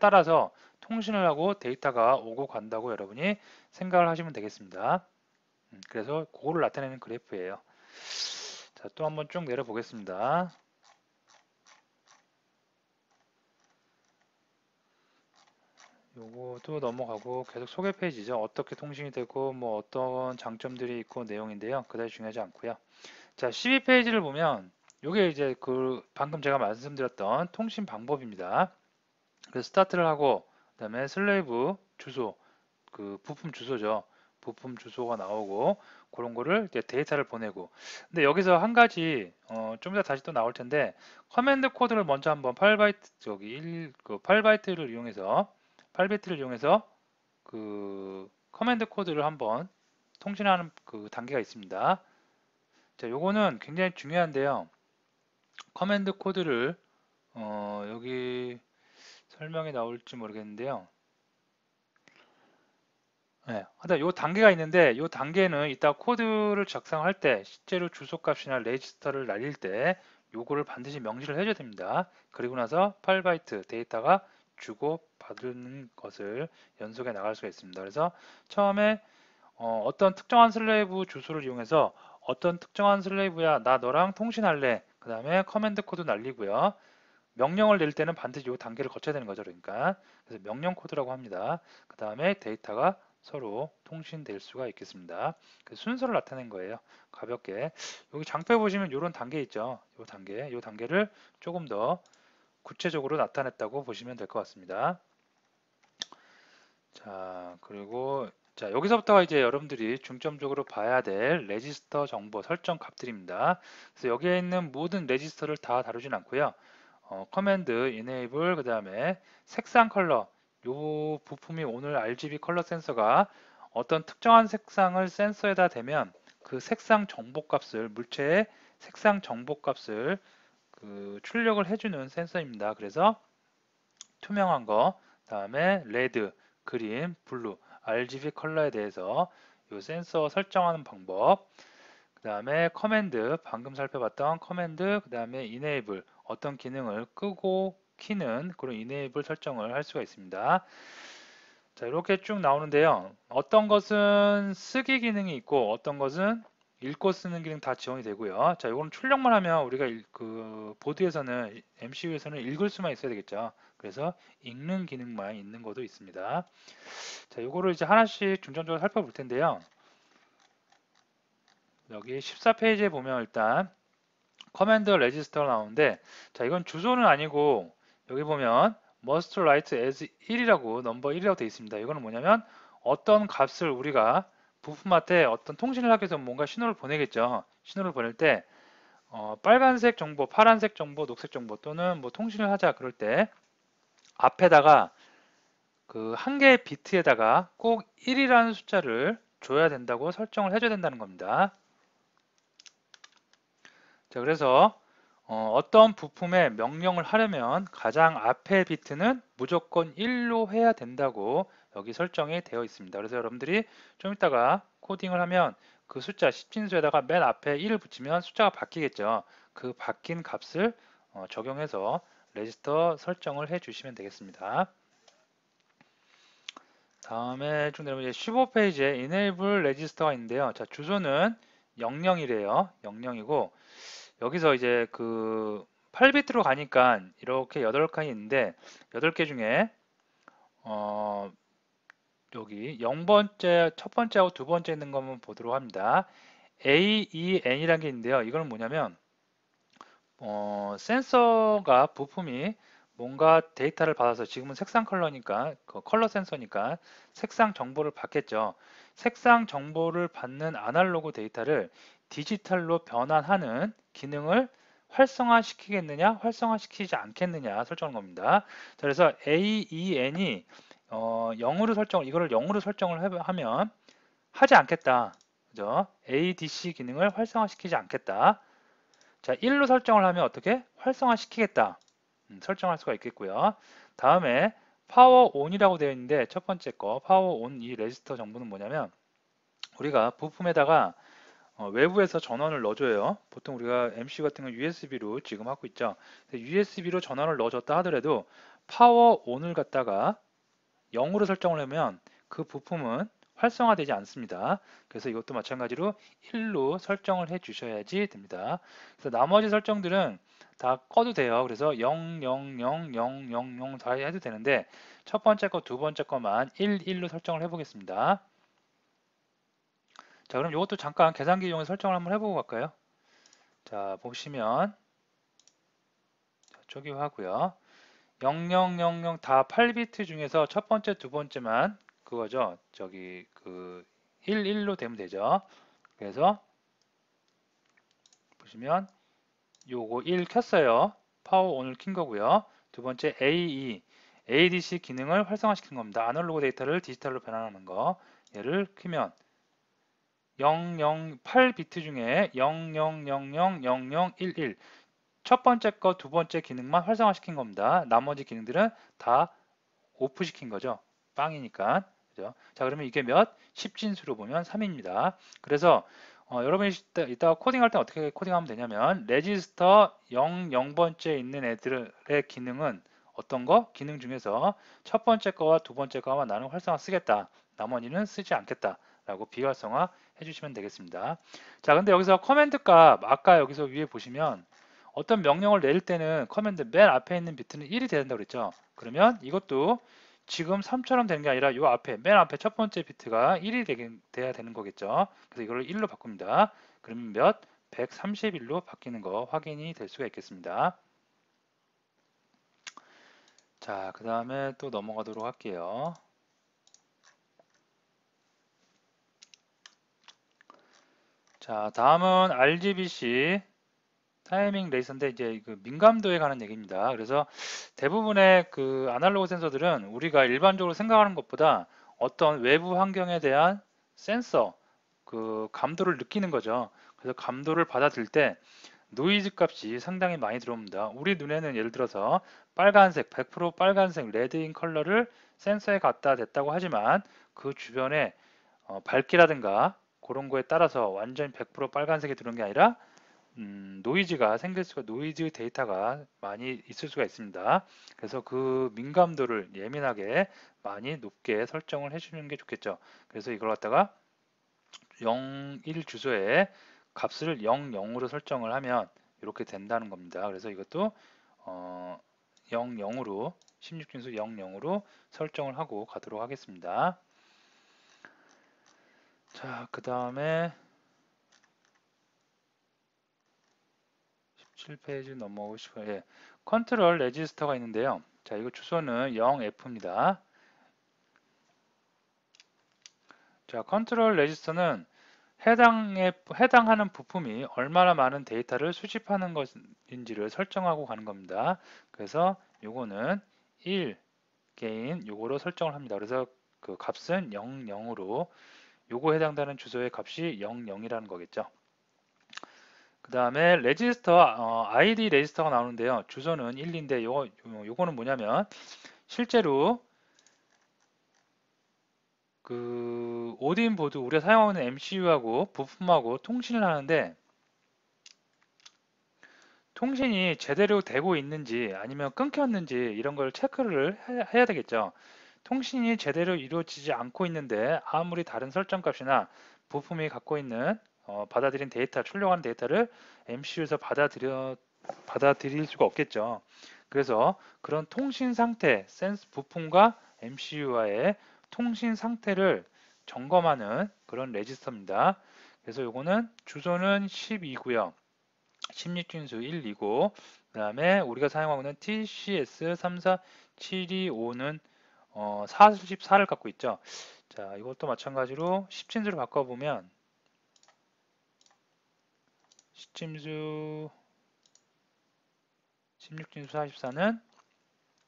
따라서 통신을 하고 데이터가 오고 간다고 여러분이 생각을 하시면 되겠습니다. 그래서 그거를 나타내는 그래프예요. 자, 또 한번 쭉 내려 보겠습니다. 요거도 넘어가고 계속 소개 페이지죠. 어떻게 통신이 되고 뭐 어떤 장점들이 있고 내용인데요. 그다지 중요하지 않고요. 자, 12페이지를 보면 이게 이제 그 방금 제가 말씀드렸던 통신 방법입니다. 그래서 스타트를 하고 그다음에 슬레이브 주소, 그 부품 주소죠. 부품 주소가 나오고 그런 거를 이제 데이터를 보내고. 근데 여기서 한 가지 좀 이따 다시 또 나올 텐데 커맨드 코드를 먼저 한번 8바이트 저기 8바이트를 이용해서 8비트를 이용해서 그 커맨드 코드를 한번 통신하는 그 단계가 있습니다. 자, 요거는 굉장히 중요한데요. 커맨드 코드를 여기 설명이 나올지 모르겠는데요. 네, 하여튼 요 단계가 있는데 요 단계는 이따 코드를 작성할 때 실제로 주소값이나 레지스터를 날릴 때 요거를 반드시 명시를 해줘야 됩니다. 그리고 나서 8바이트 데이터가 주고 받는 것을 연속해 나갈 수가 있습니다. 그래서 처음에 어떤 특정한 슬레이브 주소를 이용해서 어떤 특정한 슬레이브야 나 너랑 통신할래 그 다음에 커맨드 코드 날리고요. 명령을 낼 때는 반드시 이 단계를 거쳐야 되는 거죠. 그러니까 그래서 명령 코드라고 합니다. 그 다음에 데이터가 서로 통신될 수가 있겠습니다. 그 순서를 나타낸 거예요. 가볍게 여기 장표 보시면 이런 단계 있죠. 이 단계를 조금 더 구체적으로 나타냈다고 보시면 될 것 같습니다. 자, 그리고 자, 여기서부터가 이제 여러분들이 중점적으로 봐야 될 레지스터 정보 설정 값들입니다. 그래서 여기에 있는 모든 레지스터를 다 다루진 않고요. 커맨드, enable, 그 다음에 색상 컬러, 요 부품이 오늘 RGB 컬러 센서가 어떤 특정한 색상을 센서에다 대면 그 색상 정보 값을, 물체의 색상 정보 값을 그 출력을 해주는 센서입니다. 그래서 투명한 거, 다음에 레드, 그린, 블루, RGB 컬러에 대해서 이 센서 설정하는 방법, 그 다음에 커맨드, 방금 살펴봤던 커맨드, 그 다음에 enable, 어떤 기능을 끄고 키는 그런 enable 설정을 할 수가 있습니다. 자, 이렇게 쭉 나오는데요. 어떤 것은 쓰기 기능이 있고 어떤 것은 읽고 쓰는 기능 다 지원이 되고요. 자, 이건 출력만 하면 우리가 그 보드에서는 MCU에서는 읽을 수만 있어야 되겠죠. 그래서 읽는 기능만 있는 것도 있습니다. 자, 이거를 이제 하나씩 중점적으로 살펴볼 텐데요. 여기 14페이지에 보면 일단 커맨드 레지스터가 나오는데, 자, 이건 주소는 아니고 여기 보면 must write as 1이라고 넘버 1이라고 되어 있습니다. 이거는 뭐냐면 어떤 값을 우리가 부품한테 어떤 통신을 하기 위해서 뭔가 신호를 보내겠죠. 신호를 보낼 때 빨간색 정보, 파란색 정보, 녹색 정보 또는 뭐 통신을 하자 그럴 때 앞에다가 그 한 개의 비트에다가 꼭 1이라는 숫자를 줘야 된다고 설정을 해줘야 된다는 겁니다. 자, 그래서 떤 부품에 명령을 하려면 가장 앞에 비트는 무조건 1로 해야 된다고 여기 설정이 되어 있습니다. 그래서 여러분들이 좀 이따가 코딩을 하면 그 숫자 10진수에다가 맨 앞에 1을 붙이면 숫자가 바뀌겠죠. 그 바뀐 값을 적용해서 레지스터 설정을 해 주시면 되겠습니다. 다음에 쭉 내려오면 15페이지에 enable register가 있는데요. 자, 주소는 00이래요. 00이고 여기서 이제 그 8비트로 가니까 이렇게 8칸이 있는데 8개 중에 어 여기 0번째, 첫 번째하고 두 번째 있는 거 한번 보도록 합니다. AEN이라는 게 있는데요. 이거는 뭐냐면 센서가 부품이 뭔가 데이터를 받아서 지금은 색상 컬러니까 그 컬러 센서니까 색상 정보를 받겠죠. 색상 정보를 받는 아날로그 데이터를 디지털로 변환하는 기능을 활성화시키겠느냐, 활성화시키지 않겠느냐 설정한 겁니다. 자, 그래서 AEN이 0으로 이거를 0으로 설정을 하면 하지 않겠다. 그죠? ADC 기능을 활성화시키지 않겠다. 자, 1로 설정을 하면 어떻게? 활성화시키겠다. 설정할 수가 있겠고요. 다음에 파워 온이라고 되어 있는데 첫 번째 거 파워 온 이 레지스터 정보는 뭐냐면 우리가 부품에다가 외부에서 전원을 넣어줘요. 보통 우리가 MC 같은 건 USB로 지금 하고 있죠. USB로 전원을 넣어줬다 하더라도 파워 온을 갖다가 0으로 설정을 하면 그 부품은 활성화되지 않습니다. 그래서 이것도 마찬가지로 1로 설정을 해 주셔야지 됩니다. 그래서 나머지 설정들은 다 꺼도 돼요. 그래서 0, 0, 0, 0, 0, 0 다 해도 되는데 첫 번째 거, 두 번째 거만 1, 1로 설정을 해보겠습니다. 자, 그럼 이것도 잠깐 계산기 이용해서 설정을 한번 해보고 갈까요? 자, 보시면 초기화하고요. 0000 다 8비트 중에서 첫 번째, 두 번째만 그거죠. 저기 그 11로 되면 되죠. 그래서 보시면 요거 1 켰어요. 파워 온을 킨 거고요. 두 번째 AE, ADC 기능을 활성화시킨 겁니다. 아날로그 데이터를 디지털로 변환하는 거. 얘를 키면 008비트 중에 00000011 첫 번째 거, 두 번째 기능만 활성화시킨 겁니다. 나머지 기능들은 다 오프 시킨 거죠. 빵이니까. 그죠? 자, 그러면 이게 몇? 10진수로 보면 3입니다. 그래서 여러분이 이따가 코딩할 때 어떻게 코딩하면 되냐면 레지스터 0, 0번째 있는 애들의 기능은 어떤 거? 기능 중에서 첫 번째 거와 두 번째 거만 나는 활성화 쓰겠다. 나머지는 쓰지 않겠다. 라고 비활성화 해주시면 되겠습니다. 자, 근데 여기서 커맨드 값, 아까 여기서 위에 보시면 어떤 명령을 내릴 때는 커맨드 맨 앞에 있는 비트는 1이 돼야 된다고 그랬죠. 그러면 이것도 지금 3처럼 되는 게 아니라 이 앞에 맨 앞에 첫 번째 비트가 1이 돼야 되는 거겠죠. 그래서 이걸 1로 바꿉니다. 그러면 몇? 131로 바뀌는 거 확인이 될 수가 있겠습니다. 자, 그 다음에 또 넘어가도록 할게요. 자, 다음은 RGBC 타이밍 레이서인데 이제 그 민감도에 관한 얘기입니다. 그래서 대부분의 그 아날로그 센서들은 우리가 일반적으로 생각하는 것보다 어떤 외부 환경에 대한 센서, 그 감도를 느끼는 거죠. 그래서 감도를 받아들일 때 노이즈 값이 상당히 많이 들어옵니다. 우리 눈에는 예를 들어서 빨간색, 100% 빨간색 레드인 컬러를 센서에 갖다 댔다고 하지만 그 주변에 밝기라든가 그런 거에 따라서 완전히 100% 빨간색이 들어온 게 아니라 노이즈가 생길 수가 노이즈 데이터가 많이 있을 수가 있습니다. 그래서 그 민감도를 예민하게 많이 높게 설정을 해주는 게 좋겠죠. 그래서 이걸 갖다가 0, 1 주소에 값을 0, 0으로 설정을 하면 이렇게 된다는 겁니다. 그래서 이것도 0, 0으로 16진수 0, 0으로 설정을 하고 가도록 하겠습니다. 자, 그 다음에 7페이지 넘어오고 싶어요. 예. 컨트롤 레지스터가 있는데요. 자, 이거 주소는 0F입니다. 자, 컨트롤 레지스터는 해당하는 부품이 얼마나 많은 데이터를 수집하는 것인지를 설정하고 가는 겁니다. 그래서 요거는 1 개인 요거로 설정을 합니다. 그래서 그 값은 0, 0으로 요거 해당되는 주소의 값이 0, 0이라는 거겠죠. 그 다음에 레지스터 ID 레지스터가 나오는데요. 주소는 1인데 요거는 뭐냐면 실제로 그 오딘 보드 우리가 사용하고 있는 MCU하고 부품하고 통신을 하는데 통신이 제대로 되고 있는지 아니면 끊겼는지 이런 걸 체크를 해야 되겠죠. 통신이 제대로 이루어지지 않고 있는데 아무리 다른 설정값이나 부품이 갖고 있는 받아들인 데이터, 출력하는 데이터를 MCU에서 받아들일 수가 없겠죠. 그래서 그런 통신 상태, 센스 부품과 MCU와의 통신 상태를 점검하는 그런 레지스터입니다. 그래서 요거는 주소는 12고요. 16진수 1이고 그 다음에 우리가 사용하고 있는 TCS34725는 44를 갖고 있죠. 자, 이것도 마찬가지로 10진수로 바꿔보면 10진수 16진수 44는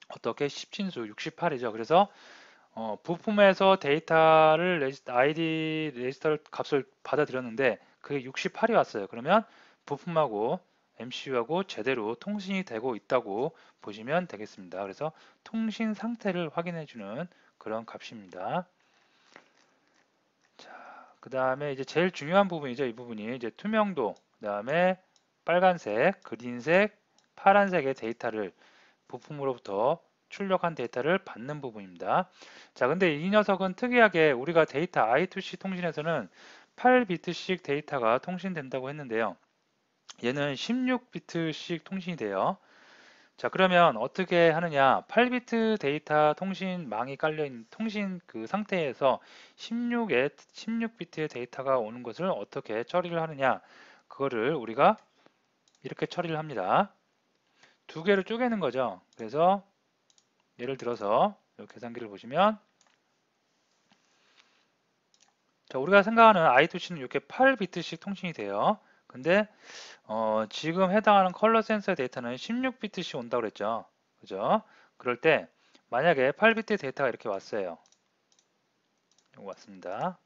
어떻게 10진수 68이죠. 그래서 부품에서 데이터를 ID 레지스터 값을 받아들였는데 그게 68이 왔어요. 그러면 부품하고 MCU하고 제대로 통신이 되고 있다고 보시면 되겠습니다. 그래서 통신 상태를 확인해주는 그런 값입니다. 자, 그 다음에 이제 제일 중요한 부분이죠. 이 부분이 이제 투명도, 그 다음에 빨간색, 그린색, 파란색의 데이터를 부품으로부터 출력한 데이터를 받는 부분입니다. 자, 근데 이 녀석은 특이하게 우리가 데이터 I2C 통신에서는 8비트씩 데이터가 통신된다고 했는데요. 얘는 16비트씩 통신이 돼요. 자, 그러면 어떻게 하느냐? 8비트 데이터 통신망이 깔려있는 통신 그 상태에서 16비트의 데이터가 오는 것을 어떻게 처리를 하느냐? 그거를 우리가 이렇게 처리를 합니다. 두 개로 쪼개는 거죠. 그래서 예를 들어서 이 계산기를 보시면 자, 우리가 생각하는 I2C는 이렇게 8비트씩 통신이 돼요. 근데 지금 해당하는 컬러 센서 데이터는 16비트씩 온다고 그랬죠. 그죠? 그럴 때 만약에 8비트 데이터가 이렇게 왔어요. 요거 왔습니다.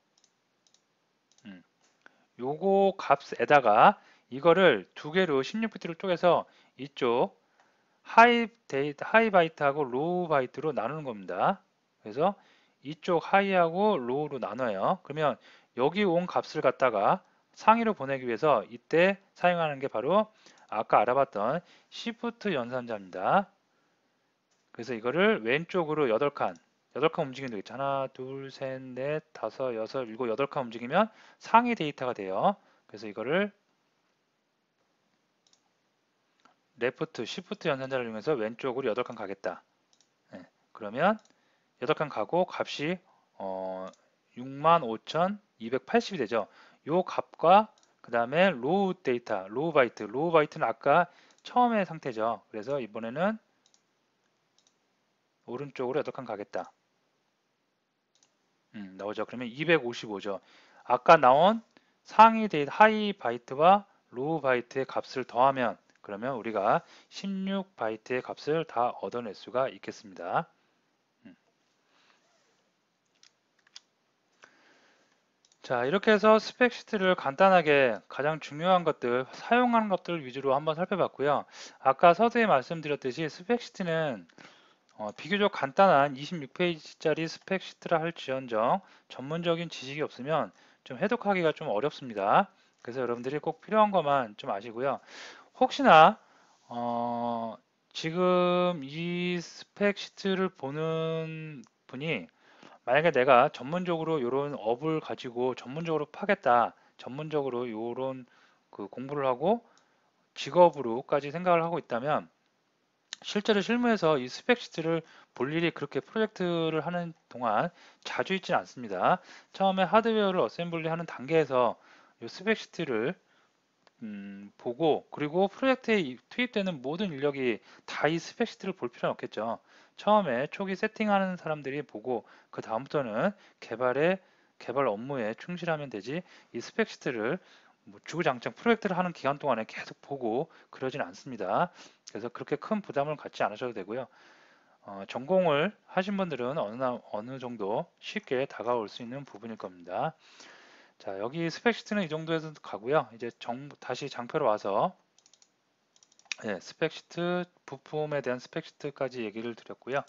요거 값에다가 이거를 두 개로 16비트를 쪼개서 이쪽 하이 바이트하고 로우 바이트로 나누는 겁니다. 그래서 이쪽 하이하고 로우로 나눠요. 그러면 여기 온 값을 갖다가 상위로 보내기 위해서 이때 사용하는 게 바로 아까 알아봤던 시프트 연산자입니다. 그래서 이거를 왼쪽으로 8칸 움직이면 되겠죠. 하나, 둘, 셋, 넷, 다섯, 여섯, 일곱, 8칸 움직이면 상위 데이터가 돼요. 그래서 이거를 레프트, 시프트 연산자를 이용해서 왼쪽으로 8칸 가겠다. 네, 그러면 8칸 가고 값이 65,280이 되죠. 요 값과 그 다음에 로우 데이터, 로우 바이트는 아까 처음의 상태죠. 그래서 이번에는 오른쪽으로 8칸 가겠다. 나오죠. 그러면 255죠. 아까 나온 상위 데이터, 하이 바이트와 로우 바이트의 값을 더하면 그러면 우리가 16바이트의 값을 다 얻어낼 수가 있겠습니다. 자, 이렇게 해서 스펙 시트를 간단하게 가장 중요한 것들, 사용하는 것들 위주로 한번 살펴봤고요. 아까 서두에 말씀드렸듯이 스펙 시트는 비교적 간단한 26페이지짜리 스펙 시트라 할지언정 전문적인 지식이 없으면 좀 해독하기가 좀 어렵습니다. 그래서 여러분들이 꼭 필요한 것만 좀 아시고요. 혹시나 지금 이 스펙 시트를 보는 분이 만약에 내가 전문적으로 이런 업을 가지고 전문적으로 파겠다, 전문적으로 이런 그 공부를 하고 직업으로까지 생각을 하고 있다면 실제로 실무에서 이 스펙 시트를 볼 일이 그렇게 프로젝트를 하는 동안 자주 있지는 않습니다. 처음에 하드웨어를 어셈블리 하는 단계에서 이 스펙 시트를 보고, 그리고 프로젝트에 투입되는 모든 인력이 다 이 스펙시트를 볼 필요는 없겠죠. 처음에 초기 세팅하는 사람들이 보고 그 다음부터는 개발 업무에 충실하면 되지, 이 스펙시트를 뭐 주구장창 프로젝트를 하는 기간 동안에 계속 보고 그러진 않습니다. 그래서 그렇게 큰 부담을 갖지 않으셔도 되고요. 전공을 하신 분들은 어느 정도 쉽게 다가올 수 있는 부분일 겁니다. 자, 여기 스펙시트는 이 정도에서 가고요. 이제 다시 장표로 와서 스펙시트 부품에 대한 스펙시트까지 얘기를 드렸고요.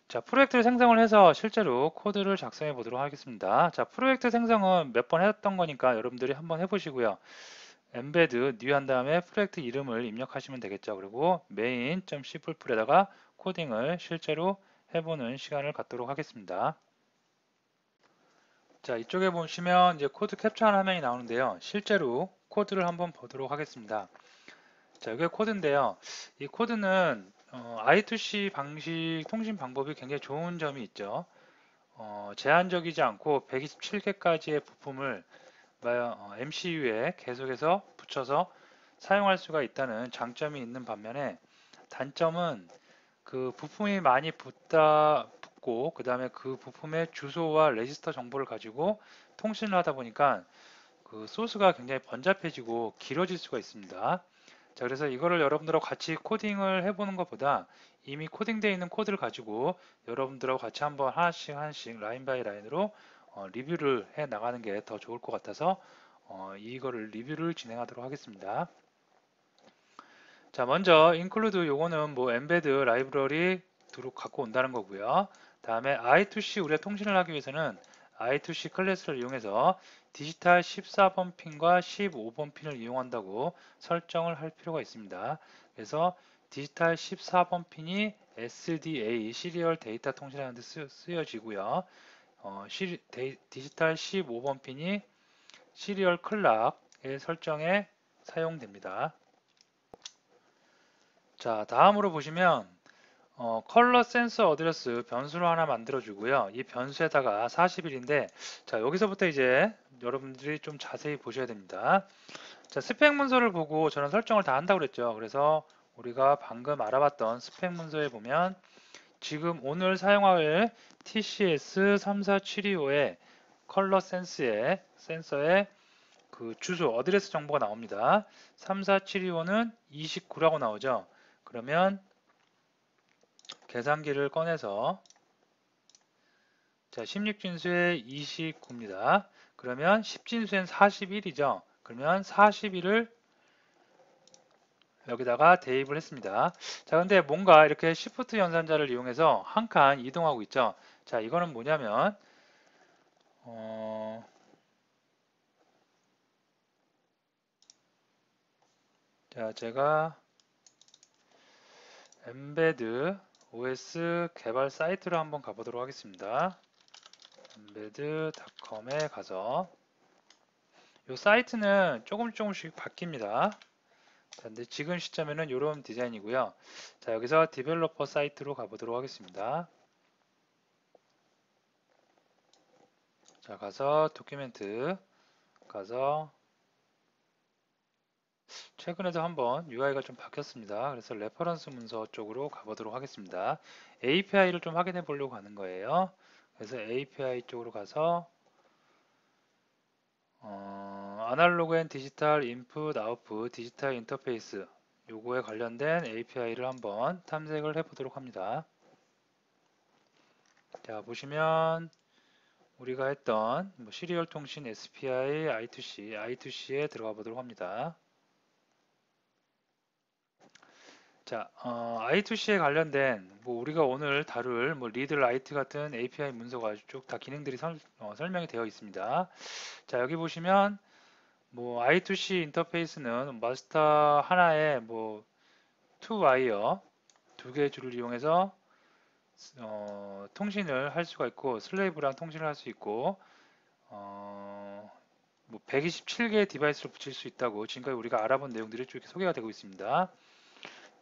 자, 프로젝트를 생성을 해서 실제로 코드를 작성해 보도록 하겠습니다. 자, 프로젝트 생성은 몇 번 했던 거니까 여러분들이 한번 해보시고요. embed new 한 다음에 프로젝트 이름을 입력하시면 되겠죠. 그리고 main.c풀풀에다가 코딩을 실제로 해보는 시간을 갖도록 하겠습니다. 자, 이쪽에 보시면 이제 코드 캡처하는 화면이 나오는데요. 실제로 코드를 한번 보도록 하겠습니다. 자, 이게 코드인데요. 이 코드는 I2C 방식 통신 방법이 굉장히 좋은 점이 있죠. 제한적이지 않고 127개까지의 부품을 MCU에 계속해서 붙여서 사용할 수가 있다는 장점이 있는 반면에, 단점은 그 부품이 많이 붙고 그 다음에 그 부품의 주소와 레지스터 정보를 가지고 통신을 하다 보니까 그 소스가 굉장히 번잡해지고 길어질 수가 있습니다. 자, 그래서 이거를 여러분들하고 같이 코딩을 해보는 것보다 이미 코딩되어 있는 코드를 가지고 여러분들하고 같이 한번 하나씩 라인 바이 라인으로 리뷰를 해 나가는 게 더 좋을 것 같아서 이거를 리뷰를 진행하도록 하겠습니다. 자, 먼저 include 요거는 뭐 embed 라이브러리 갖고 온다는 거고요. 다음에 I2C 우리가 통신을 하기 위해서는 I2C 클래스를 이용해서 디지털 14번 핀과 15번 핀을 이용한다고 설정을 할 필요가 있습니다. 그래서 디지털 14번 핀이 SDA 시리얼 데이터 통신하는 데 쓰여지고요. 디지털 15번 핀이 시리얼 클락의 설정에 사용됩니다. 자, 다음으로 보시면 컬러 센서 어드레스 변수를 하나 만들어 주고요. 이 변수에다가 40일인데, 자, 여기서부터 이제 여러분들이 좀 자세히 보셔야 됩니다. 자, 스펙 문서를 보고 저는 설정을 다 한다고 그랬죠. 그래서 우리가 방금 알아봤던 스펙 문서에 보면 지금 오늘 사용할 TCS34725의 컬러 센서의 그 주소 어드레스 정보가 나옵니다. 34725는 29라고 나오죠. 그러면 계산기를 꺼내서, 자, 16진수에 29입니다. 그러면 10진수엔 41이죠. 그러면 41을 여기다가 대입을 했습니다. 자, 근데 뭔가 이렇게 시프트 연산자를 이용해서 한 칸 이동하고 있죠. 자, 이거는 뭐냐면 자, 제가 embed OS 개발 사이트로 한번 가보도록 하겠습니다. embed.com에 가서 이 사이트는 조금씩 바뀝니다. 자, 근데 지금 시점에는 이런 디자인이고요. 자, 여기서 디벨로퍼 사이트로 가보도록 하겠습니다. 자, 가서 도큐멘트 가서 최근에도 한번 UI가 좀 바뀌었습니다. 그래서 레퍼런스 문서 쪽으로 가보도록 하겠습니다. API를 좀 확인해 보려고 하는 거예요. 그래서 API 쪽으로 가서 아날로그 앤 디지털 인풋 아웃풋 디지털 인터페이스 요거에 관련된 API를 한번 탐색을 해 보도록 합니다. 자, 보시면 우리가 했던 시리얼 통신 SPI I2C에 들어가 보도록 합니다. 자, I2C에 관련된 우리가 오늘 다룰 리드 라이트 같은 API 문서가 쭉 다 기능들이 설명이 되어 있습니다. 자, 여기 보시면 I2C 인터페이스는 마스터 하나에 2와이어 두 개의 줄을 이용해서 통신을 할 수가 있고 슬레이브랑 통신을 할 수 있고 127개의 디바이스를 붙일 수 있다고 지금까지 우리가 알아본 내용들이 쭉 소개가 되고 있습니다.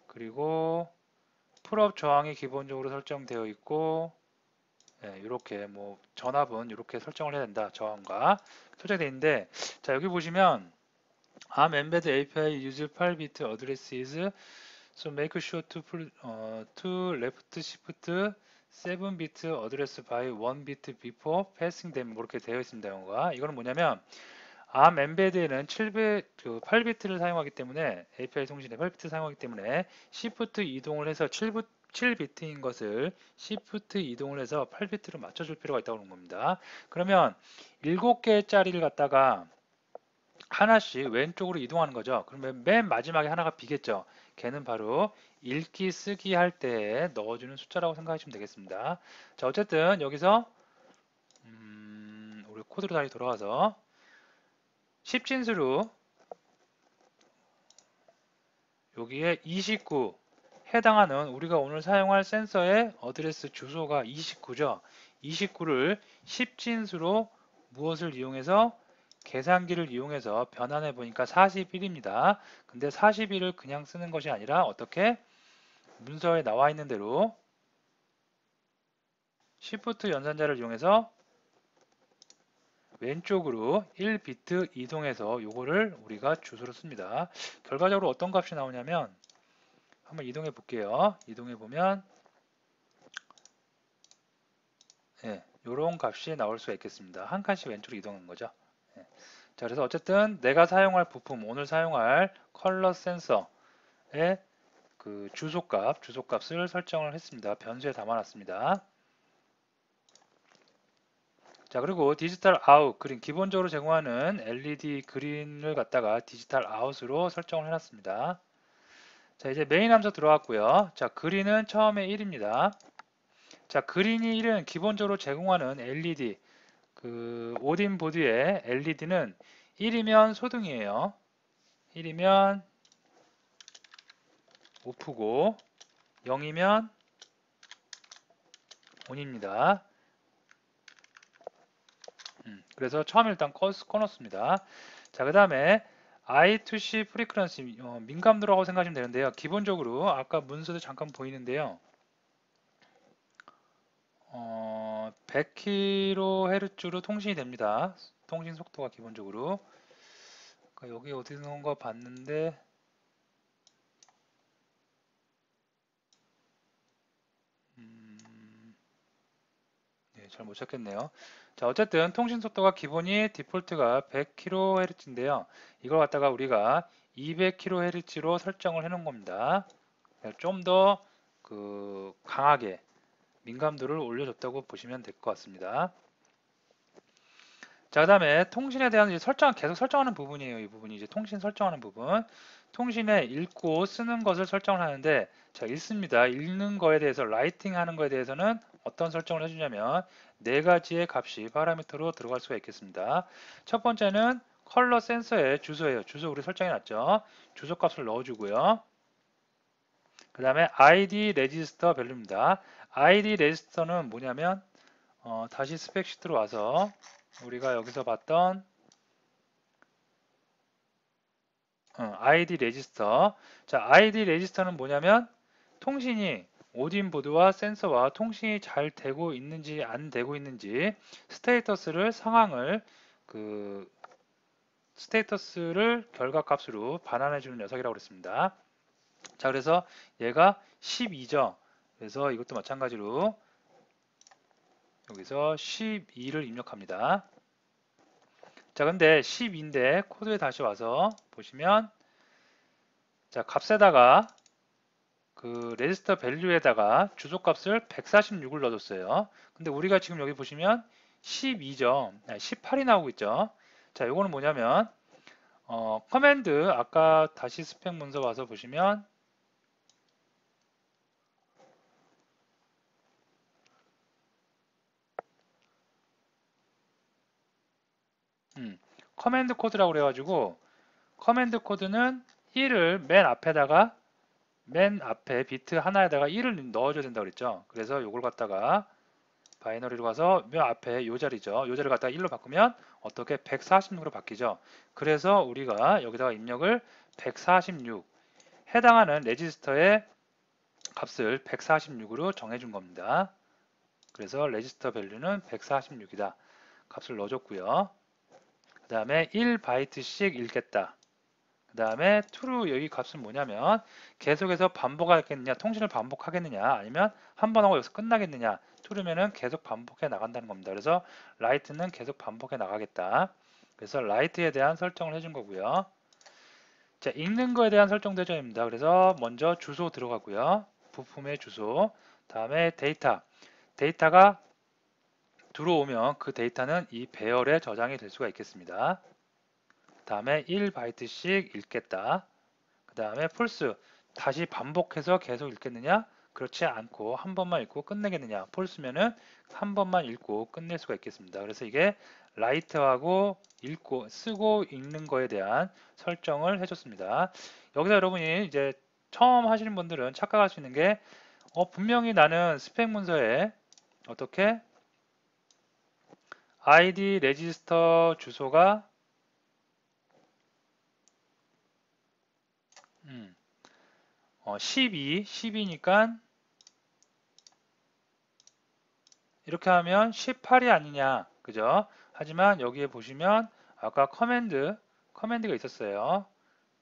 그리고 풀업 저항이 기본적으로 설정되어 있고 이렇게 전압은 이렇게 설정을 해야 된다. 저항과 설정되어 있는데, 자, 여기 보시면 ARM Embedded API use 8-bit addresses, so make sure to left shift 7-bit address by 1bit before passing them. 이렇게 되어 있습니다. 영어가. 이거는 뭐냐면 ARM 엠베드에는 8비트를 사용하기 때문에 API 통신에 8비트 사용하기 때문에 Shift 이동을 해서 7비트인 것을 Shift 이동을 해서 8비트로 맞춰줄 필요가 있다고 하는 겁니다. 그러면 7개짜리를 갖다가 하나씩 왼쪽으로 이동하는 거죠. 그러면 맨 마지막에 하나가 비겠죠. 걔는 바로 읽기 쓰기 할 때 넣어주는 숫자라고 생각하시면 되겠습니다. 자, 어쨌든 여기서 우리 코드로 다시 돌아와서 10진수로 여기에 29 해당하는 우리가 오늘 사용할 센서의 어드레스 주소가 29죠. 29를 10진수로 무엇을 이용해서 계산기를 이용해서 변환해 보니까 41입니다. 근데 41을 그냥 쓰는 것이 아니라 어떻게 문서에 나와 있는 대로 Shift 연산자를 이용해서 왼쪽으로 1비트 이동해서 요거를 우리가 주소로 씁니다. 결과적으로 어떤 값이 나오냐면 한번 이동해 볼게요. 이동해 보면 이런 값이 나올 수가 있겠습니다. 한 칸씩 왼쪽으로 이동한 거죠. 예. 자, 그래서 어쨌든 내가 사용할 부품, 오늘 사용할 컬러 센서의 그 주소값을 설정을 했습니다. 변수에 담아놨습니다. 자, 그리고 디지털 아웃 그린 기본적으로 제공하는 LED 그린을 갖다가 디지털 아웃으로 설정을 해놨습니다. 자, 이제 메인 함수 들어왔고요. 자, 그린은 처음에 1입니다. 자, 그린이 1은 기본적으로 제공하는 LED 그 오딘 보드의 LED는 1이면 소등이에요. 1이면 오프고 0이면 온입니다. 그래서 처음에 일단 꺼놓습니다. 자, 그 다음에 I2C 프리퀀시 민감도라고 생각하시면 되는데요. 기본적으로 아까 문서도 잠깐 보이는데요. 100kHz로 통신이 됩니다. 통신 속도가 기본적으로. 그러니까 여기 어디 있는 거 봤는데 잘 못 찾겠네요. 자, 어쨌든 통신 속도가 기본이 디폴트가 100kHz인데요. 이걸 갖다가 우리가 200kHz로 설정을 해 놓은 겁니다. 좀 더 강하게 민감도를 올려줬다고 보시면 될 것 같습니다. 자, 그 다음에 통신에 대한 이제 계속 설정하는 부분이에요. 이 부분이 이제 통신 설정하는 부분. 통신에 읽고 쓰는 것을 설정을 하는데, 자, 읽습니다. 읽는 거에 대해서, 라이팅 하는 거에 대해서는 어떤 설정을 해주냐면, 네 가지의 값이 파라미터로 들어갈 수가 있겠습니다. 첫 번째는 컬러 센서의 주소예요. 주소 우리 설정해 놨죠. 주소 값을 넣어주고요. 그 다음에 ID 레지스터 밸류입니다. ID 레지스터는 뭐냐면, 다시 스펙시트로 와서, 우리가 여기서 봤던 ID 레지스터. 자, ID 레지스터는 뭐냐면 통신이 오딘 보드와 센서와 통신이 잘 되고 있는지 안 되고 있는지 스테이터스를 상황을 스테이터스를 결과값으로 반환해 주는 녀석이라고 그랬습니다. 자, 그래서 얘가 12죠. 그래서 이것도 마찬가지로 여기서 12를 입력합니다. 자, 근데 12인데 코드에 다시 와서 보시면 자, 값에다가 레지스터 밸류에다가 주소값을 146을 넣어줬어요. 근데 우리가 지금 여기 보시면 12죠. 18이 나오고 있죠. 자, 요거는 뭐냐면 커맨드 아까 다시 스펙 문서 와서 보시면 커맨드 코드라고 그래가지고 커맨드 코드는 1을 맨 앞에 비트 하나에다가 1을 넣어줘야 된다고 그랬죠. 그래서 요걸 갖다가 바이너리로 가서 맨 앞에 요 자리죠. 요 자리를 갖다가 1로 바꾸면 어떻게 146으로 바뀌죠. 그래서 우리가 여기다가 입력을 146 해당하는 레지스터의 값을 146으로 정해준 겁니다. 그래서 레지스터 밸류는 146이다. 값을 넣어줬고요. 그 다음에 1바이트씩 읽겠다. 그 다음에 true 여기 값은 뭐냐면 계속해서 반복하겠느냐, 통신을 반복하겠느냐, 아니면 한 번 하고 여기서 끝나겠느냐. true면은 계속 반복해 나간다는 겁니다. 그래서 write는 계속 반복해 나가겠다. 그래서 write에 대한 설정을 해준 거고요. 자, 읽는 거에 대한 설정 대전입니다. 그래서 먼저 주소 들어가고요. 부품의 주소, 다음에 데이터가 들어오면 그 데이터는 이 배열에 저장이 될 수가 있겠습니다. 다음에 1바이트씩 읽겠다. 그 다음에 false, 다시 반복해서 계속 읽겠느냐? 그렇지 않고 한 번만 읽고 끝내겠느냐? false면은 한 번만 읽고 끝낼 수가 있겠습니다. 그래서 이게 write하고 읽고 쓰고 읽는 거에 대한 설정을 해줬습니다. 여기서 여러분이 이제 처음 하시는 분들은 착각할 수 있는 게 분명히 나는 스펙 문서에 어떻게 id 레지스터 주소가 12니까 이렇게 하면 18이 아니냐, 그죠? 하지만 여기에 보시면 아까 커맨드가 있었어요.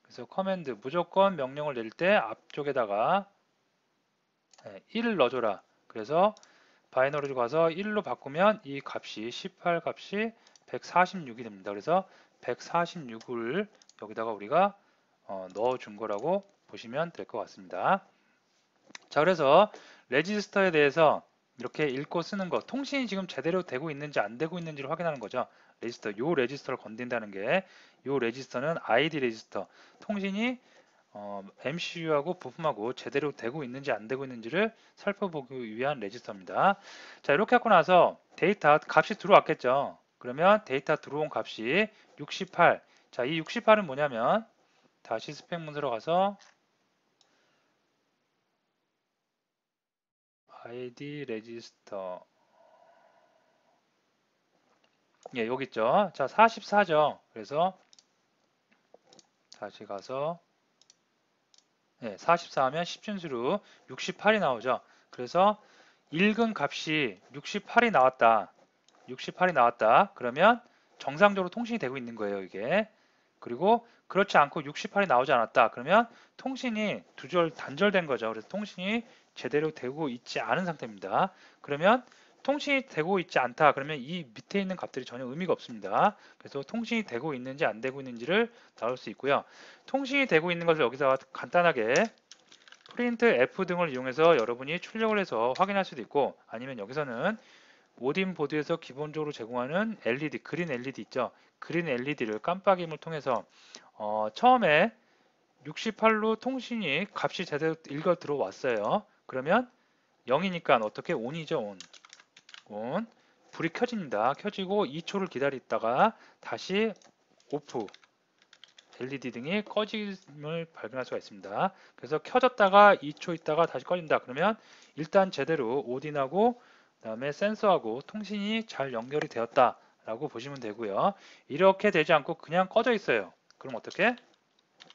그래서 커맨드 무조건 명령을 낼 때 앞쪽에다가 1을 넣어줘라. 그래서 바이너리로 가서 1로 바꾸면 이 값이 18 값이 146이 됩니다. 그래서 146을 여기다가 우리가 넣어준 거라고 보시면 될 것 같습니다. 자, 그래서 레지스터에 대해서 이렇게 읽고 쓰는 거, 통신이 지금 제대로 되고 있는지 안 되고 있는지를 확인하는 거죠. 요 레지스터를 건든다는 게, 요 레지스터는 ID 레지스터, 통신이 MCU하고 부품하고 제대로 되고 있는지 안 되고 있는지를 살펴보기 위한 레지스터입니다. 자, 이렇게 하고 나서 데이터 값이 들어왔겠죠. 그러면 데이터 들어온 값이 68. 자, 이 68은 뭐냐면 다시 스펙 문서로 가서 ID 레지스터, 예, 여기 있죠. 자, 44죠. 그래서 다시 가서 44 하면 10진수로 68이 나오죠. 그래서 읽은 값이 68이 나왔다. 68이 나왔다. 그러면 정상적으로 통신이 되고 있는 거예요, 이게. 그리고 그렇지 않고 68이 나오지 않았다. 그러면 통신이 단절된 거죠. 그래서 통신이 제대로 되고 있지 않은 상태입니다. 그러면 통신이 되고 있지 않다. 그러면 이 밑에 있는 값들이 전혀 의미가 없습니다. 그래서 통신이 되고 있는지 안 되고 있는지를 나올 수 있고요. 통신이 되고 있는 것을 여기서 간단하게 프린트 F 등을 이용해서 여러분이 출력을 해서 확인할 수도 있고, 아니면 여기서는 오딘 보드에서 기본적으로 제공하는 LED, 그린 LED 있죠. 그린 LED를 깜빡임을 통해서 처음에 68로 통신이 값이 제대로 읽어 들어왔어요. 그러면 0이니까 어떻게 온이죠, 온. 불이 켜집니다. 켜지고 2초를 기다리다가 다시 오프, LED 등이 꺼짐을 발견할 수가 있습니다. 그래서 켜졌다가 2초 있다가 다시 꺼진다. 그러면 일단 제대로 오딘하고 그다음에 센서하고 통신이 잘 연결이 되었다 라고 보시면 되고요. 이렇게 되지 않고 그냥 꺼져 있어요. 그럼 어떻게?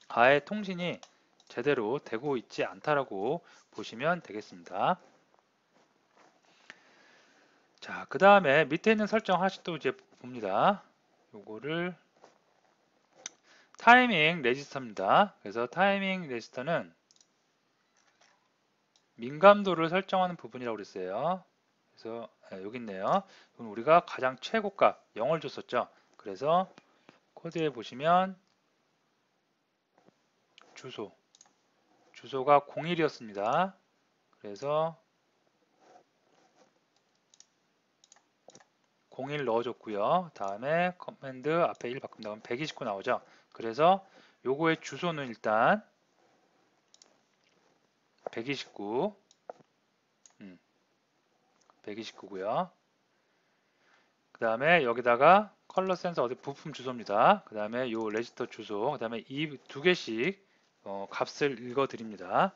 아예 통신이 제대로 되고 있지 않다라고 보시면 되겠습니다. 자, 그 다음에 밑에 있는 설정 하나씩 또 이제 봅니다. 요거를 타이밍 레지스터입니다. 그래서 타이밍 레지스터는 민감도를 설정하는 부분이라고 그랬어요. 그래서 여기 있네요. 그럼 우리가 가장 최고값 0을 줬었죠. 그래서 코드에 보시면 주소가 01이었습니다. 그래서 01 넣어줬고요. 다음에 커맨드 앞에 1 바꾼 다음 129 나오죠. 그래서 요거의 주소는 일단 129, 129고요. 그 다음에 여기다가 컬러 센서 어디 부품 주소입니다. 그 다음에 요 레지스터 주소, 그 다음에 이 두 개씩 값을 읽어 드립니다.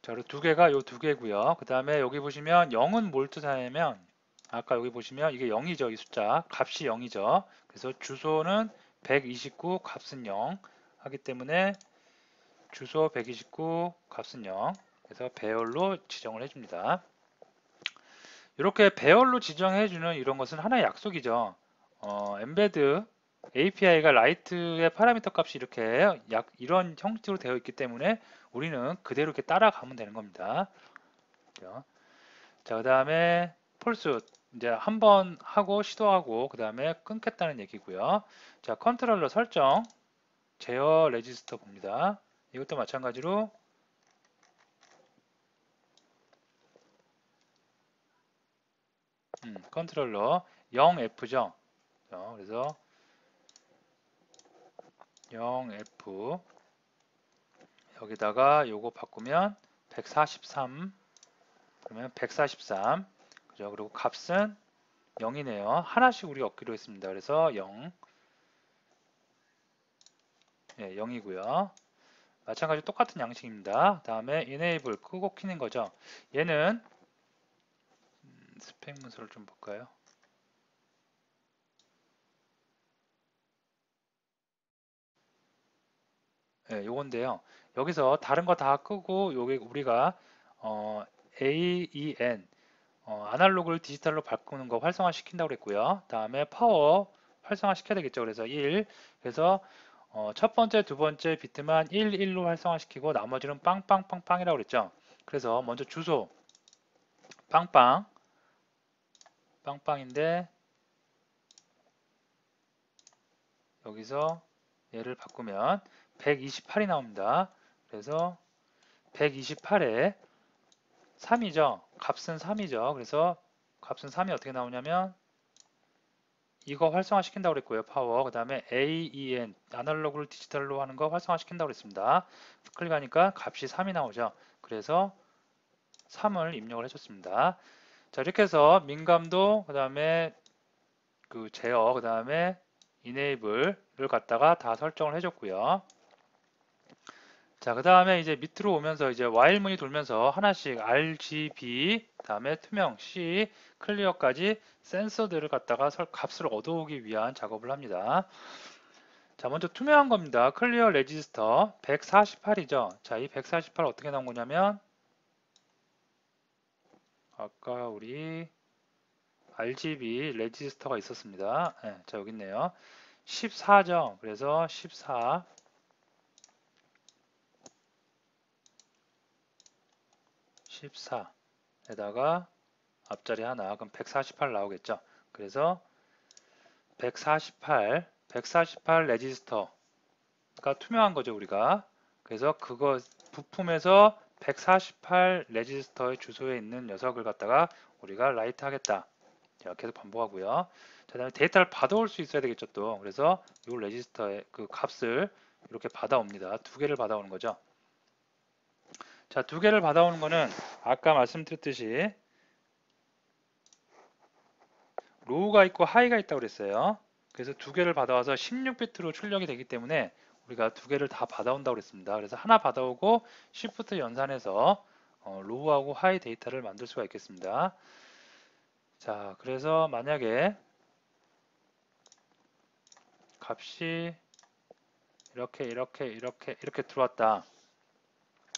자, 그리고 두 개가 요 두 개고요. 그 다음에 여기 보시면 0은 뭘 뜻하냐면 아까 여기 보시면 이게 0이죠. 이 숫자 값이 0이죠. 그래서 주소는 129 값은 0 하기 때문에 주소 129 값은 0. 그래서 배열로 지정을 해줍니다. 이렇게 배열로 지정해주는 이런 것은 하나의 약속이죠. 엠베드 API가 라이트의 파라미터 값이 이렇게 이런 형식으로 되어 있기 때문에 우리는 그대로 이렇게 따라가면 되는 겁니다. 그죠? 자, 그 다음에 폴스 이제 한번 하고 시도하고 그 다음에 끊겠다는 얘기고요. 자, 컨트롤러 설정 제어 레지스터 봅니다. 이것도 마찬가지로 컨트롤러 0F죠. 그래서 0F 여기다가 요거 바꾸면 143 그러면 143 그죠? 그리고 값은 0이네요. 하나씩 우리가 얻기로 했습니다. 그래서 0 예, 0이고요. 마찬가지로 똑같은 양식입니다. 다음에 enable 끄고 키는 거죠. 얘는 스펙 문서를 좀 볼까요? 예, 요건데요. 여기서 다른 거 다 끄고 요게 우리가 AEN 아날로그를 디지털로 바꾸는 거 활성화 시킨다고 그랬고요. 다음에 파워 활성화 시켜야 되겠죠. 그래서 1 그래서 첫 번째, 두 번째 비트만 1, 1로 활성화시키고 나머지는 빵빵빵빵이라고 그랬죠. 그래서 먼저 주소 빵빵 빵빵인데 여기서 얘를 바꾸면 128이 나옵니다. 그래서 128에 3이죠. 값은 3이죠. 그래서 값은 3이 어떻게 나오냐면 이거 활성화 시킨다고 그랬고요. 파워. 그 다음에 AEN 아날로그를 디지털로 하는 거 활성화 시킨다고 그랬습니다. 클릭하니까 값이 3이 나오죠. 그래서 3을 입력을 해줬습니다. 자, 이렇게 해서 민감도 그 다음에 그 제어 그 다음에 enable를 갖다가 다 설정을 해줬고요. 자, 그 다음에 이제 밑으로 오면서 이제 while문이 돌면서 하나씩 RGB, 다음에 투명, C, 클리어까지 센서들을 갖다가 값을 얻어오기 위한 작업을 합니다. 자, 먼저 투명한 겁니다. 클리어 레지스터 148이죠. 자, 이 148 어떻게 나온 거냐면 아까 우리 RGB 레지스터가 있었습니다. 네, 자, 여기 있네요. 14죠. 그래서 14 14에다가 앞자리 하나 그럼 148 나오겠죠. 그래서 148 레지스터가 투명한 거죠 우리가. 그래서 그거 부품에서 148 레지스터의 주소에 있는 녀석을 갖다가 우리가 라이트 하겠다. 자, 계속 반복하고요. 자, 다음에 데이터를 받아올 수 있어야 되겠죠 또. 그래서 이 레지스터의 그 값을 이렇게 받아옵니다. 두 개를 받아오는 거죠. 자, 두 개를 받아오는 거는 아까 말씀드렸듯이 로우가 있고 하이가 있다고 그랬어요. 그래서 두 개를 받아와서 16비트로 출력이 되기 때문에 우리가 두 개를 다 받아온다고 그랬습니다. 그래서 하나 받아오고 시프트 연산해서 로우하고 하이 데이터를 만들 수가 있겠습니다. 자, 그래서 만약에 값이 이렇게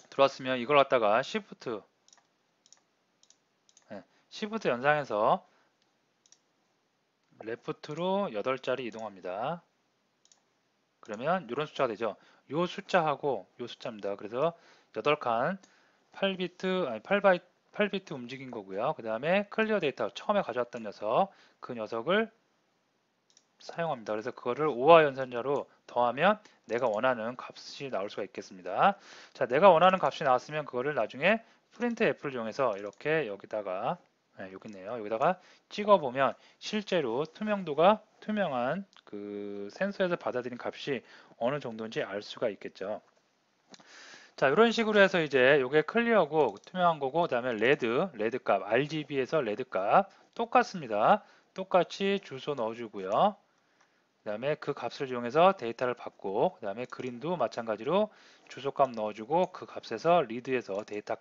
들어왔으면 이걸 갖다가 시프트 연상해서 레프트로 8자리 이동합니다. 그러면 이런 숫자가 되죠. 이 숫자하고 이 숫자입니다. 그래서 8칸 8비트 움직인 거고요. 그 다음에 클리어 데이터 처음에 가져왔던 녀석 그 녀석을 사용합니다. 그래서 그거를 5와 연산자로 더하면 내가 원하는 값이 나올 수가 있겠습니다. 자, 내가 원하는 값이 나왔으면 그거를 나중에 프린트 F를 이용해서 이렇게 여기다가 여기 있네요. 여기다가 찍어보면 실제로 투명한 그 센서에서 받아들인 값이 어느 정도인지 알 수가 있겠죠. 자, 이런 식으로 해서 이제 이게 클리어고 투명한 거고 그다음에 레드 값 RGB에서 레드 값 똑같습니다. 똑같이 주소 넣어주고요. 그 다음에 그 값을 이용해서 데이터를 받고 그 다음에 그린도 마찬가지로 주소값 넣어주고 그 값에서 리드에서 데이터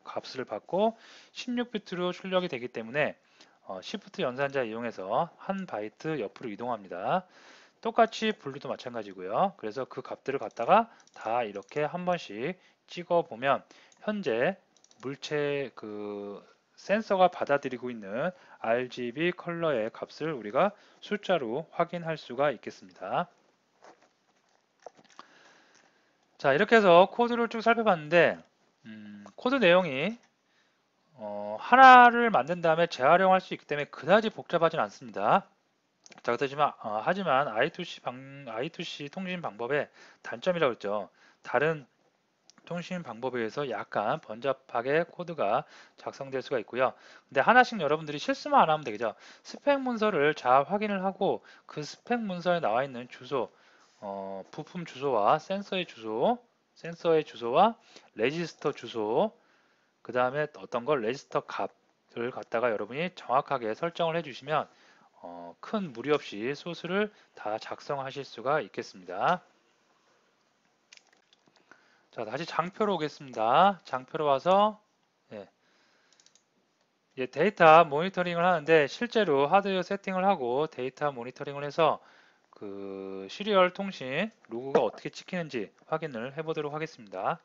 값을 받고 16비트로 출력이 되기 때문에 시프트 연산자 이용해서 한 바이트 옆으로 이동합니다. 똑같이 블루도 마찬가지고요. 그래서 그 값들을 갖다가 다 이렇게 한 번씩 찍어 보면 현재 물체 그 센서가 받아들이고 있는 RGB 컬러의 값을 우리가 숫자로 확인할 수가 있겠습니다. 자, 이렇게 해서 코드를 쭉 살펴봤는데 코드 내용이 하나를 만든 다음에 재활용할 수 있기 때문에 그다지 복잡하진 않습니다. 자, 하지만 I2C 통신 방법의 단점이라고 했죠. 다른 통신 방법에 의해서 약간 번잡하게 코드가 작성될 수가 있고요. 근데 하나씩 여러분들이 실수만 안 하면 되겠죠. 스펙 문서를 잘 확인을 하고 그 스펙 문서에 나와 있는 주소, 부품 주소와 센서의 주소와 레지스터 주소, 그 다음에 어떤 걸 레지스터 값을 갖다가 여러분이 정확하게 설정을 해주시면 큰 무리 없이 소스를 다 작성하실 수가 있겠습니다. 자, 다시 장표로 오겠습니다. 장표로 와서 예, 데이터 모니터링을 하는데 실제로 하드웨어 세팅을 하고 데이터 모니터링을 해서 그 시리얼 통신 로그가 어떻게 찍히는지 확인을 해보도록 하겠습니다.